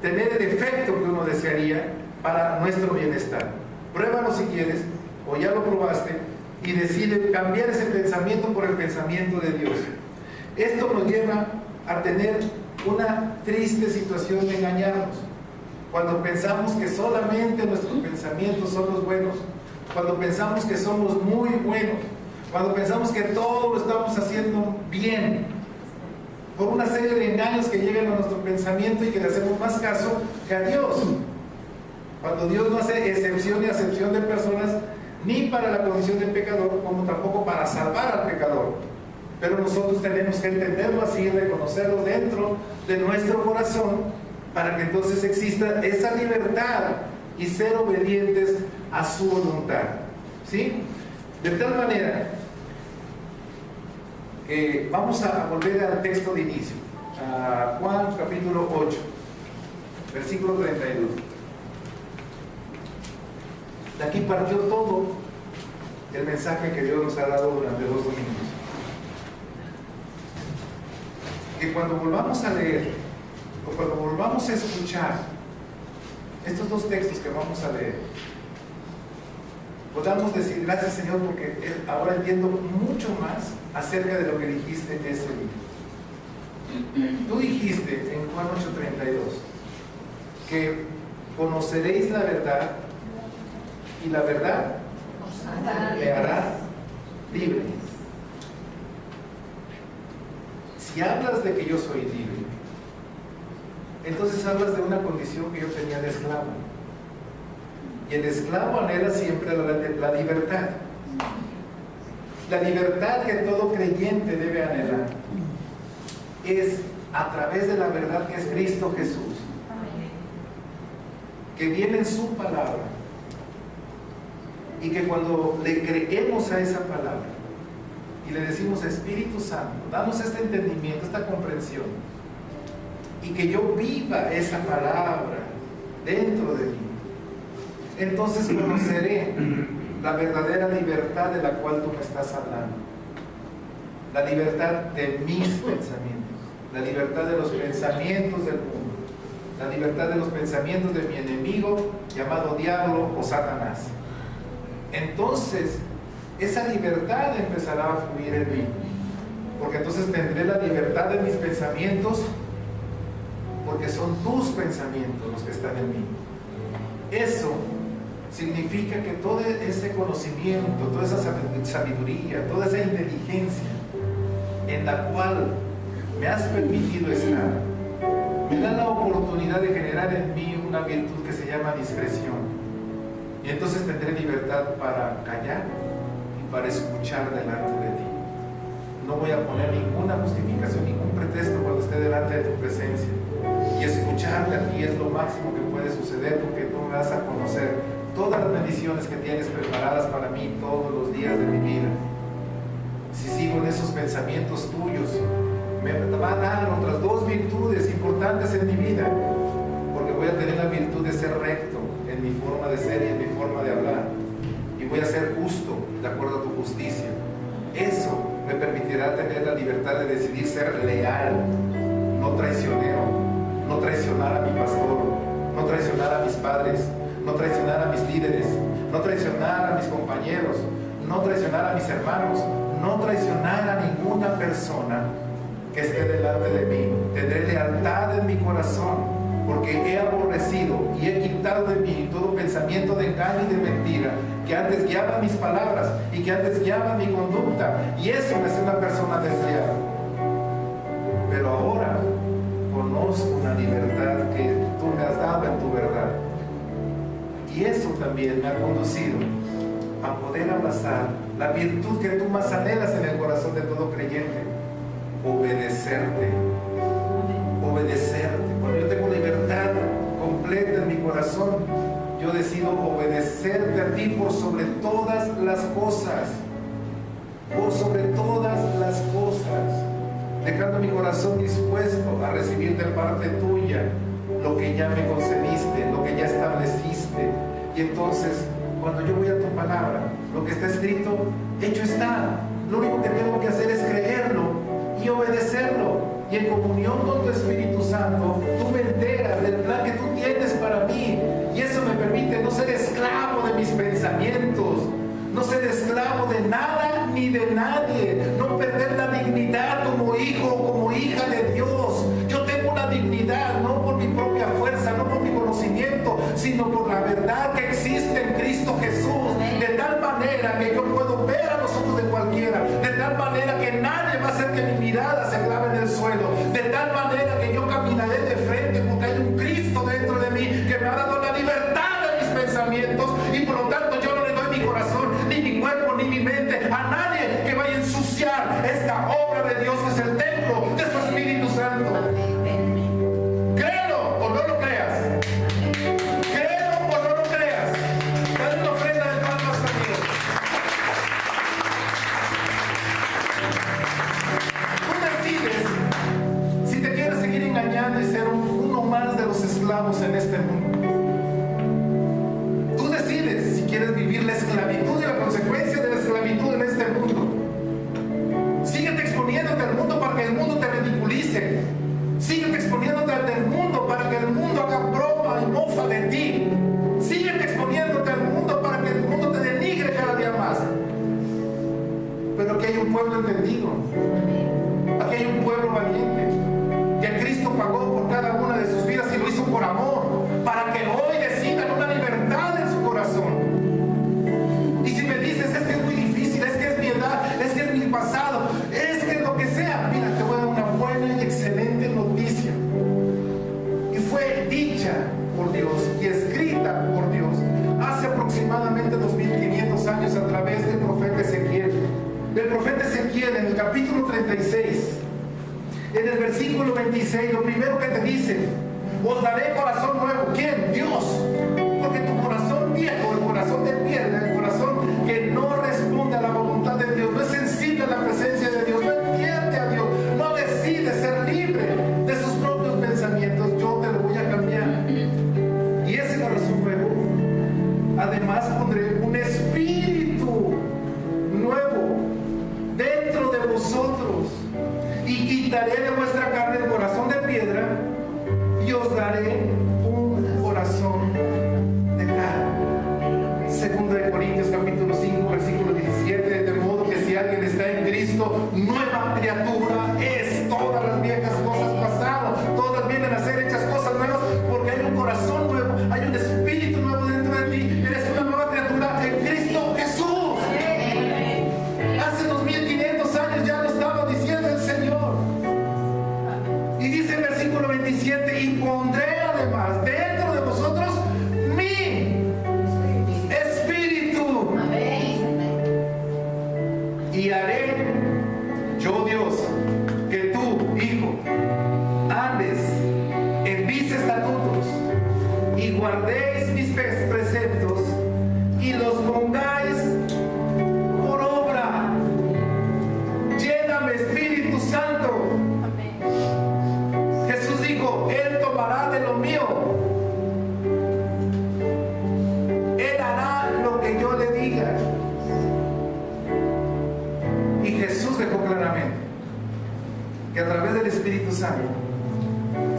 tener el efecto que uno desearía para nuestro bienestar. Pruébalo si quieres, o ya lo probaste, y decide cambiar ese pensamiento por el pensamiento de Dios. Esto nos lleva a tener una triste situación de engañarnos. Cuando pensamos que solamente nuestros pensamientos son los buenos, cuando pensamos que somos muy buenos, cuando pensamos que todo lo estamos haciendo bien, por una serie de engaños que llegan a nuestro pensamiento y que le hacemos más caso que a Dios. Cuando Dios no hace excepción y acepción de personas, ni para la condición del pecador, como tampoco para salvar al pecador. Pero nosotros tenemos que entenderlo así, reconocerlo dentro de nuestro corazón, para que entonces exista esa libertad y ser obedientes a su voluntad. ¿Sí? De tal manera que vamos a volver al texto de inicio, a Juan capítulo 8, versículo 32. De aquí partió todo el mensaje que Dios nos ha dado durante 2 domingos. Que cuando volvamos a leer, o cuando volvamos a escuchar estos 2 textos que vamos a leer, podamos decir: gracias, Señor, porque ahora entiendo mucho más acerca de lo que dijiste en ese libro. Tú dijiste en Juan 8:32 que conoceréis la verdad, y la verdad me hará libre. Si hablas de que yo soy libre, entonces hablas de una condición que yo tenía de esclavo. Y el esclavo anhela siempre la libertad. La libertad que todo creyente debe anhelar es a través de la verdad que es Cristo Jesús, que viene en su palabra, y que cuando le creemos a esa palabra y le decimos: Espíritu Santo, danos este entendimiento, esta comprensión, y que yo viva esa palabra dentro de mí, entonces conoceré la verdadera libertad de la cual tú me estás hablando, la libertad de mis pensamientos, la libertad de los pensamientos del mundo, la libertad de los pensamientos de mi enemigo llamado diablo o Satanás. Entonces esa libertad empezará a fluir en mí, porque entonces tendré la libertad de mis pensamientos, porque son tus pensamientos los que están en mí. Eso significa que todo ese conocimiento, toda esa sabiduría, toda esa inteligencia en la cual me has permitido estar, me da la oportunidad de generar en mí una virtud que se llama discreción. Y entonces tendré libertad para callar y para escuchar delante de ti. No voy a poner ninguna justificación, ningún pretexto cuando esté delante de tu presencia. Y escucharte a ti es lo máximo que puede suceder, porque tú me vas a conocer todas las bendiciones que tienes preparadas para mí todos los días de mi vida. Si sigo en esos pensamientos tuyos, me van a dar otras dos virtudes importantes en mi vida, porque voy a tener la virtud de ser recto en mi forma de ser y en mi forma de hablar, y voy a ser justo de acuerdo a tu justicia. Eso me permitirá tener la libertad de decidir ser leal, no traicionero, no traicionar a mi pastor, no traicionar a mis padres, no traicionar a mis líderes, no traicionar a mis compañeros, no traicionar a mis hermanos, no traicionar a ninguna persona que esté delante de mí. Tendré lealtad en mi corazón, porque he aborrecido y he quitado de mí todo pensamiento de engaño y de mentira, que antes guiaba mis palabras y que antes guiaba mi conducta, y eso me hace una persona desleal. Pero ahora conozco una libertad que tú me has dado en tu verdad, y eso también me ha conducido a poder abrazar la virtud que tú más anhelas en el corazón de todo creyente: obedecerte. Obedecerte. Cuando yo tengo libertad completa en mi corazón, yo decido obedecerte a ti por sobre todas las cosas, por sobre todas las cosas, dejando mi corazón dispuesto a recibir de parte tuya lo que ya me concediste, lo que ya estableciste. Y entonces, cuando yo voy a tu palabra, lo que está escrito, hecho está. Lo único que tengo que hacer es creerlo y obedecerlo. Y en comunión con tu Espíritu Santo, tú me enteras del plan que tú tienes para mí. Y eso me permite no ser esclavo de mis pensamientos, no ser esclavo de nada ni de nadie, no perder la dignidad como hijo o como hija de Dios. Yo tengo una dignidad no por mi propia fuerza, no por mi conocimiento, sino por la verdad que existe en Cristo Jesús, de tal manera que yo puedo ver a los ojos de cualquiera, de tal manera que nadie va a hacer que mi mirada se clave en el suelo, de tal manera que yo caminaré de frente porque hay un Cristo dentro de mí que me ha dado la libertad de mis pensamientos, y por lo tanto yo no le doy mi corazón, ni mi cuerpo, ni mi mente a nadie que vaya a ensuciar esta obra de Dios, que es el templo de su Espíritu Santo. Créelo o no lo creas, créelo o no lo creas. Dale una ofrenda de palmas a Dios. Tú decides si te quieres seguir engañando y ser uno más de los esclavos en este mundo. Tú decides si quieres vivir la esclavitud y la consecuencia de la esclavitud en este mundo. Síguete exponiéndote al mundo para que el mundo te ridiculice. Síguete exponiéndote al mundo para que el mundo haga broma y mofa de ti. Síguete exponiéndote al mundo para que el mundo te denigre cada día más. Pero aquí hay un pueblo entendido. Aquí hay un pueblo valiente, que Cristo pagó por cada una de sus vidas y lo hizo por amor, para que hoy decidan una libertad en su corazón. Y si me dices, es que es muy difícil, es que es mi edad, es que es mi pasado, es que lo que sea, mira, te voy a dar una buena y excelente noticia. Y fue dicha por Dios y escrita por Dios hace aproximadamente 2500 años a través del profeta Ezequiel. Del profeta Ezequiel, en el capítulo 36, En el versículo 26, lo primero que te dice: os daré corazón nuevo. ¿Quién? Dios. Porque tu corazón viejo, el corazón de piedra, el corazón que no responde a la voluntad de Dios, no es sensible a la presencia de Dios, no entiende a Dios, no decide ser libre de sus propios pensamientos, yo te lo voy a cambiar. Y ese corazón nuevo, además pondré un espíritu nuevo dentro de vosotros, y quitaré de vuestra carne el corazón de piedra y os daré un corazón de carne. Segundo de Corintios capítulo 5 versículo 17: de modo que si alguien está en Cristo, nueva criatura es. Todas las viejas cosas pasaron, todas vienen a ser hechas cosas nuevas, porque hay un corazón nuevo, hay un espíritu nuevo dentro de ti. Eres una nueva criatura en Cristo Jesús. Hace 2500 años ya lo estaba diciendo el Señor. Y dice el versículo 27: y pondré además dentro de vosotros mi espíritu. Y haré yo, Dios, que tú, hijo, andes en mis estatutos y guardéis mis preceptos y los pongáis por obra. Lléname, Espíritu Santo. Jesús dijo: Él tomará de lo mío, Él hará lo que yo le diga. Y Jesús dejó claramente que a través del Espíritu Santo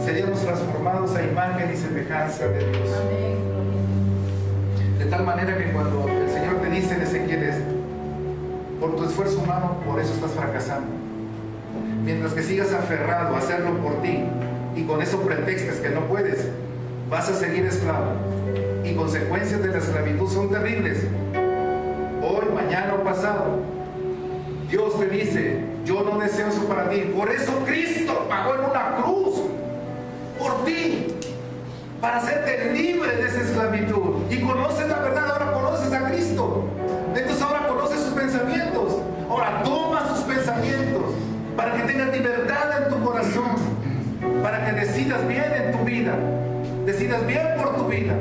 seríamos transformados a imagen y semejanza de Dios. De tal manera que cuando el Señor te dice en Ezequiel: por tu esfuerzo humano, por eso estás fracasando. Mientras que sigas aferrado a hacerlo por ti y con eso pretextes que no puedes, vas a seguir esclavo. Y consecuencias de la esclavitud son terribles. Hoy, mañana o pasado, Dios te dice: yo no deseo eso para ti. Por eso Cristo pagó en una cruz por ti, para hacerte libre de esa esclavitud. Y conoces la verdad, ahora conoces a Cristo. Entonces ahora conoces sus pensamientos. Ahora toma sus pensamientos para que tengas libertad en tu corazón, para que decidas bien en tu vida, decidas bien por tu vida.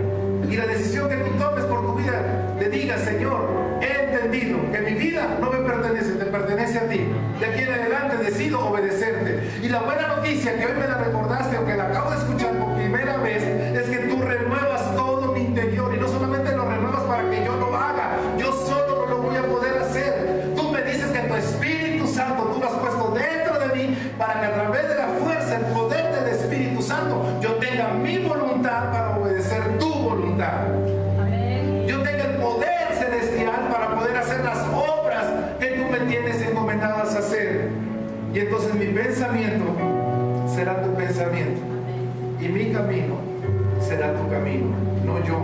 Y la decisión que tú tomes por tu vida, le digas: Señor, he entendido que mi vida no me pertenece, te pertenece a ti. De aquí en adelante decido obedecerte. Y la buena noticia, que hoy me la recordaste o que la acabo de escuchar por primera vez, es que tú renuevas todo mi interior. Y no solamente lo renuevas para que yo lo haga, yo solo no lo voy a poder hacer. Tú me dices que tu Espíritu Santo tú lo has puesto dentro de mí, para que a través de la fuerza, el poder del Espíritu Santo, yo tenga mi voluntad para obedecer tu voluntad. Yo tenga el poder celestial para poder hacer las obras que tú me tienes encomendadas a hacer. Y entonces mi pensamiento será tu pensamiento, y mi camino será tu camino. No yo,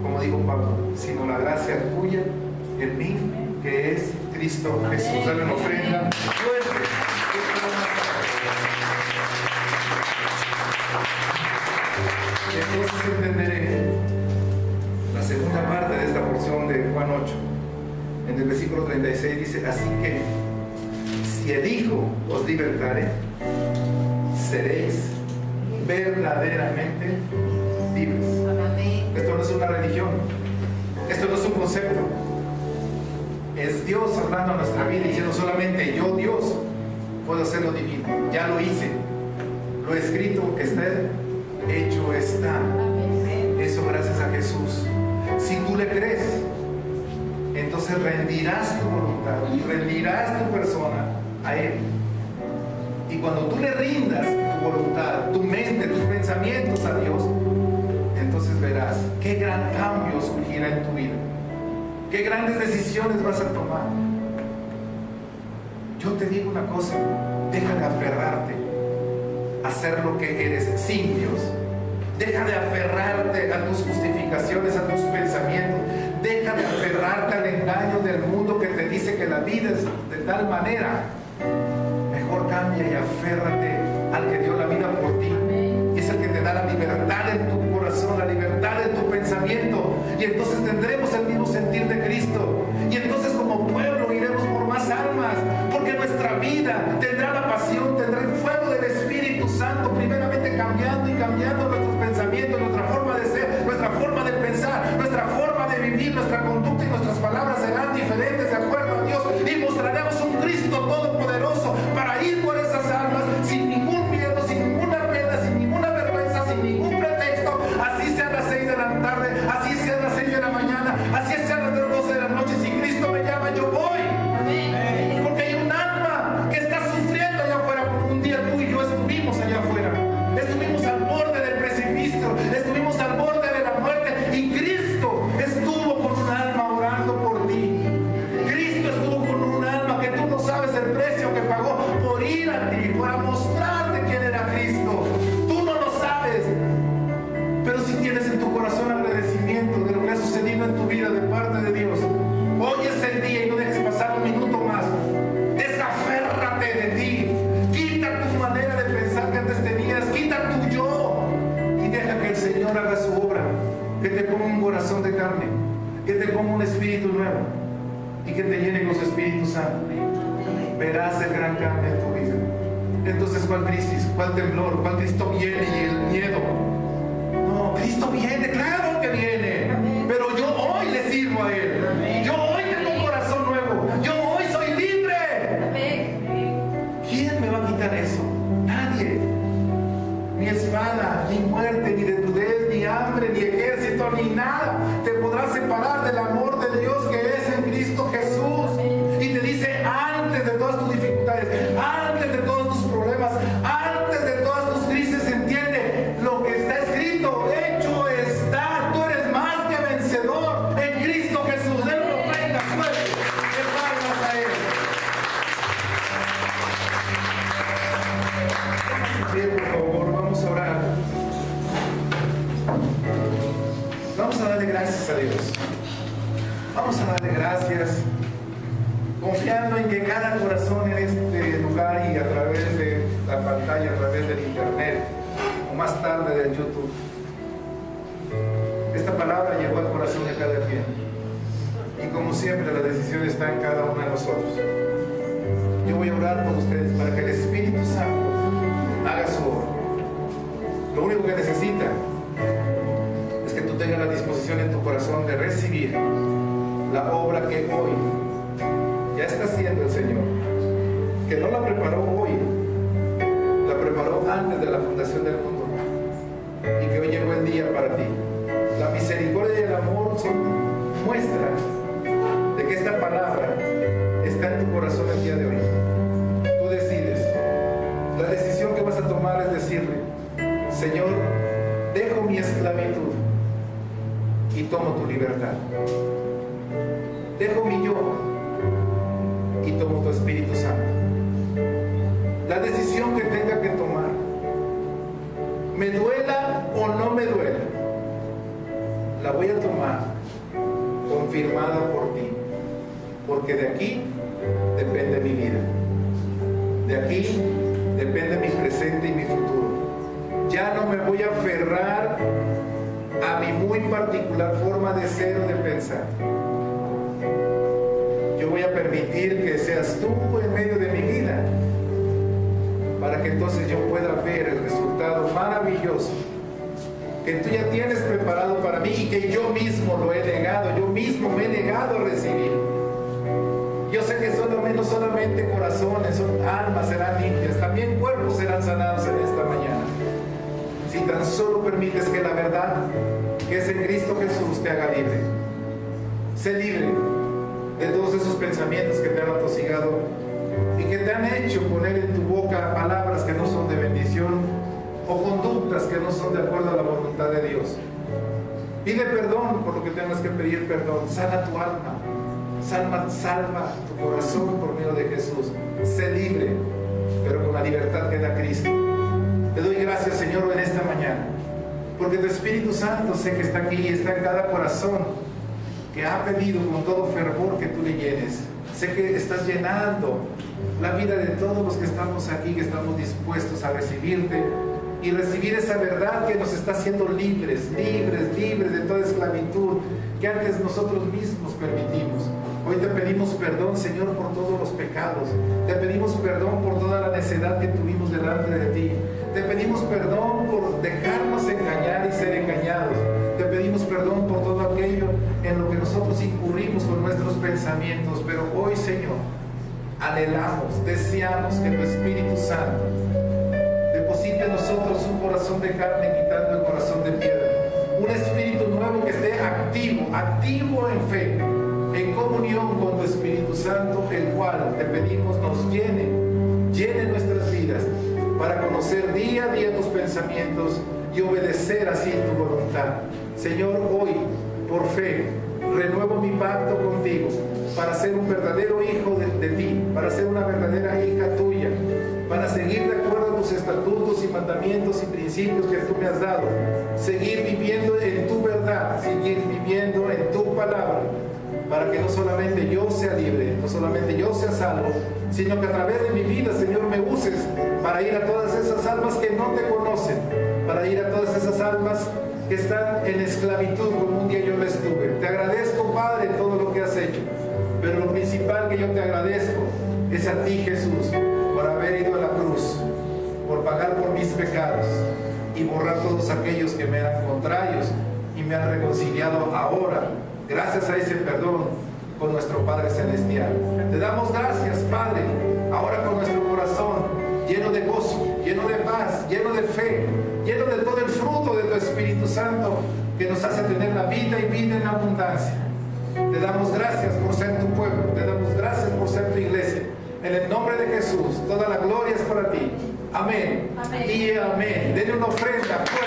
como dijo Pablo, sino la gracia tuya en mí, que es Cristo Jesús. Dale una ofrenda fuerte. Entonces entenderé la segunda parte de esta porción de Juan 8. En el versículo 36 dice: así que si el Hijo os libertare, seréis verdaderamente libres. Esto no es una religión, esto no es un concepto, es Dios hablando a nuestra vida y diciendo: solamente yo, Dios, puedo hacer lo divino. Ya lo hice, lo escrito está, hecho está. Eso gracias a Jesús. Si tú le crees, entonces rendirás tu voluntad y rendirás tu persona a Él. Y cuando tú le rindas tu voluntad, tu mente, tus pensamientos a Dios, entonces verás qué gran cambio surgirá en tu vida, qué grandes decisiones vas a tomar. Yo te digo una cosa: deja de aferrarte a ser lo que eres sin Dios. Deja de aferrarte a tus justificaciones, a tus pensamientos. Deja de aferrarte al engaño del mundo que te dice que la vida es de tal manera. Mejor cambia y aférrate al que dio la vida por ti. Y es el que te da la libertad en tu corazón, la libertad en tu pensamiento. Y entonces tendremos el mismo sentir de Cristo. Y entonces como pueblo iremos por más almas, porque nuestra vida tendrá la pasión, tendrá el fuego del Espíritu Santo, primeramente cambiando y cambiando nuestros pensamientos, nuestra forma de ser, nuestra forma de pensar, nuestra forma de vivir, nuestra conducta y nuestras palabras serán diferentes de acuerdo a Dios, y mostraremos un Cristo todopoderoso para ir por esas almas sin ningún miedo, sin ninguna pena, sin ninguna vergüenza, sin ningún pretexto, así sean las 6 de la tarde, así sean las 6 de la mañana, así sean las 12 de la noche. Si Cristo me llama, yo voy. Porque hay un alma que está sufriendo allá afuera. Un día tú y yo estuvimos allá afuera, estuvimos al borde del precipicio, estuvimos al borde de la muerte, y Cristo estuvo con un alma orando por ti. Cristo estuvo con un alma que tú no sabes el precio que pagó por ir a ti, para mostrarte quién era Cristo. Tú no lo sabes, pero si tienes en tu corazón agradecimiento de lo que ha sucedido en tu vida de parte de Dios, hoy es el día y no dejes pasar un minuto más. Desaférrate de ti, quita tu manera de pensar que antes tenías, quita tu yo y deja que el Señor haga su obra, que te ponga un corazón de carne, que te ponga un espíritu nuevo y que te llene con su Espíritu Santo. Verás el gran cambio en tu vida. Entonces, ¿cuál crisis? ¿Cuál temblor? ¿Cuál Cristo viene y el miedo? No, Cristo viene, claro que viene, pero yo hoy le sirvo a Él. Yo hoy tengo un corazón nuevo. Yo hoy soy libre. ¿Quién me va a quitar eso? Nadie. Ni espada, ni muerte, ni desnudez, ni hambre, ni ejército, ni nada te podrá separar del amor de Dios que es en Cristo Jesús. Y te dice, antes de todas tus dificultades, antes de todos tus problemas, antes de todas tus crisis, entiende lo que está escrito, hecho está. Tú eres más que vencedor en Cristo Jesús. Él lo venga fuerte, que palmas a Él. Bien, por favor, vamos a orar. Vamos a darle gracias a Dios. Vamos a darle gracias, confiando en que cada corazón en este lugar y a través de la pantalla, a través del internet o más tarde del YouTube, esta palabra llegó al corazón de cada quien. Y como siempre, la decisión está en cada uno de nosotros. Yo voy a orar por ustedes para que el Espíritu Santo haga su obra. Lo único que necesita es que tú tengas la disposición en tu corazón de recibir la obra que hoy ya está haciendo el Señor, que no la preparó hoy, la preparó antes de la fundación del mundo, y que hoy llegó el día para ti. La misericordia y el amor son muestra de que esta palabra está en tu corazón el día de hoy. Tú decides. La decisión que vas a tomar es decirle, Señor, dejo mi esclavitud y tomo tu libertad. Dejo mi yo y tomo tu Espíritu Santo. La decisión que tenga que tomar, me duela o no me duela, la voy a tomar confirmada por ti, porque de aquí depende mi vida, de aquí depende mi presente y mi futuro. Ya no me voy a aferrar a mi muy particular forma de ser o de pensar. Yo voy a permitir que seas tú en medio de mi vida, para que entonces yo pueda ver el resultado maravilloso que tú ya tienes preparado para mí y que yo mismo lo he negado, yo mismo me he negado a recibir. Yo sé que no solamente corazones, almas serán limpias, también cuerpos serán sanados en esta mañana. Si tan solo permites que la verdad que es en Cristo Jesús te haga libre. Sé libre de todos esos pensamientos que te han atosigado y que te han hecho poner en tu boca palabras que no son de bendición o conductas que no son de acuerdo a la voluntad de Dios. Pide perdón por lo que tengas que pedir perdón. Sana tu alma, salva tu corazón por medio de Jesús. Sé libre, pero con la libertad que da Cristo. Te doy gracias, Señor, en esta mañana, porque tu Espíritu Santo sé que está aquí y está en cada corazón que ha pedido con todo fervor que tú le llenes. Sé que estás llenando la vida de todos los que estamos aquí, que estamos dispuestos a recibirte y recibir esa verdad que nos está haciendo libres de toda esclavitud que antes nosotros mismos permitimos. Hoy te pedimos perdón, Señor, por todos los pecados. Te pedimos perdón por toda la necedad que tuvimos delante de ti. Te pedimos perdón por dejarnos engañar y ser engañados. Te pedimos perdón por todo aquello en lo que nosotros incurrimos con nuestros pensamientos. Pero hoy, Señor, anhelamos, deseamos que tu Espíritu Santo deposite en nosotros un corazón de carne quitando el corazón de piedra. Un espíritu nuevo que esté activo en fe, en comunión con tu Espíritu Santo, el cual te pedimos nos llene nuestras vidas para conocer día a día tus pensamientos y obedecer así tu voluntad. Señor, hoy, por fe, renuevo mi pacto contigo para ser un verdadero hijo de ti, para ser una verdadera hija tuya, para seguir de acuerdo a tus estatutos y mandamientos y principios que tú me has dado, seguir viviendo en tu verdad, seguir viviendo en tu palabra, para que no solamente yo sea libre, no solamente yo sea salvo, sino que a través de mi vida, Señor, me uses para ir a todas esas almas que no te conocen, para ir a todas esas almas que están en esclavitud como un día yo lo estuve. Te agradezco, Padre, todo lo que has hecho, pero lo principal que yo te agradezco es a ti, Jesús, por haber ido a la cruz, por pagar por mis pecados y borrar todos aquellos que me eran contrarios y me han reconciliado ahora, gracias a ese perdón, con nuestro Padre Celestial. Te damos gracias, Padre, ahora con nuestro corazón lleno de gozo, lleno de paz, lleno de fe, lleno de todo el fruto de tu Espíritu Santo que nos hace tener la vida y vida en abundancia. Te damos gracias por ser tu pueblo, te damos gracias por ser tu iglesia. En el nombre de Jesús, toda la gloria es para ti. Amén. Amén. Y amén. Denle una ofrenda fuerte.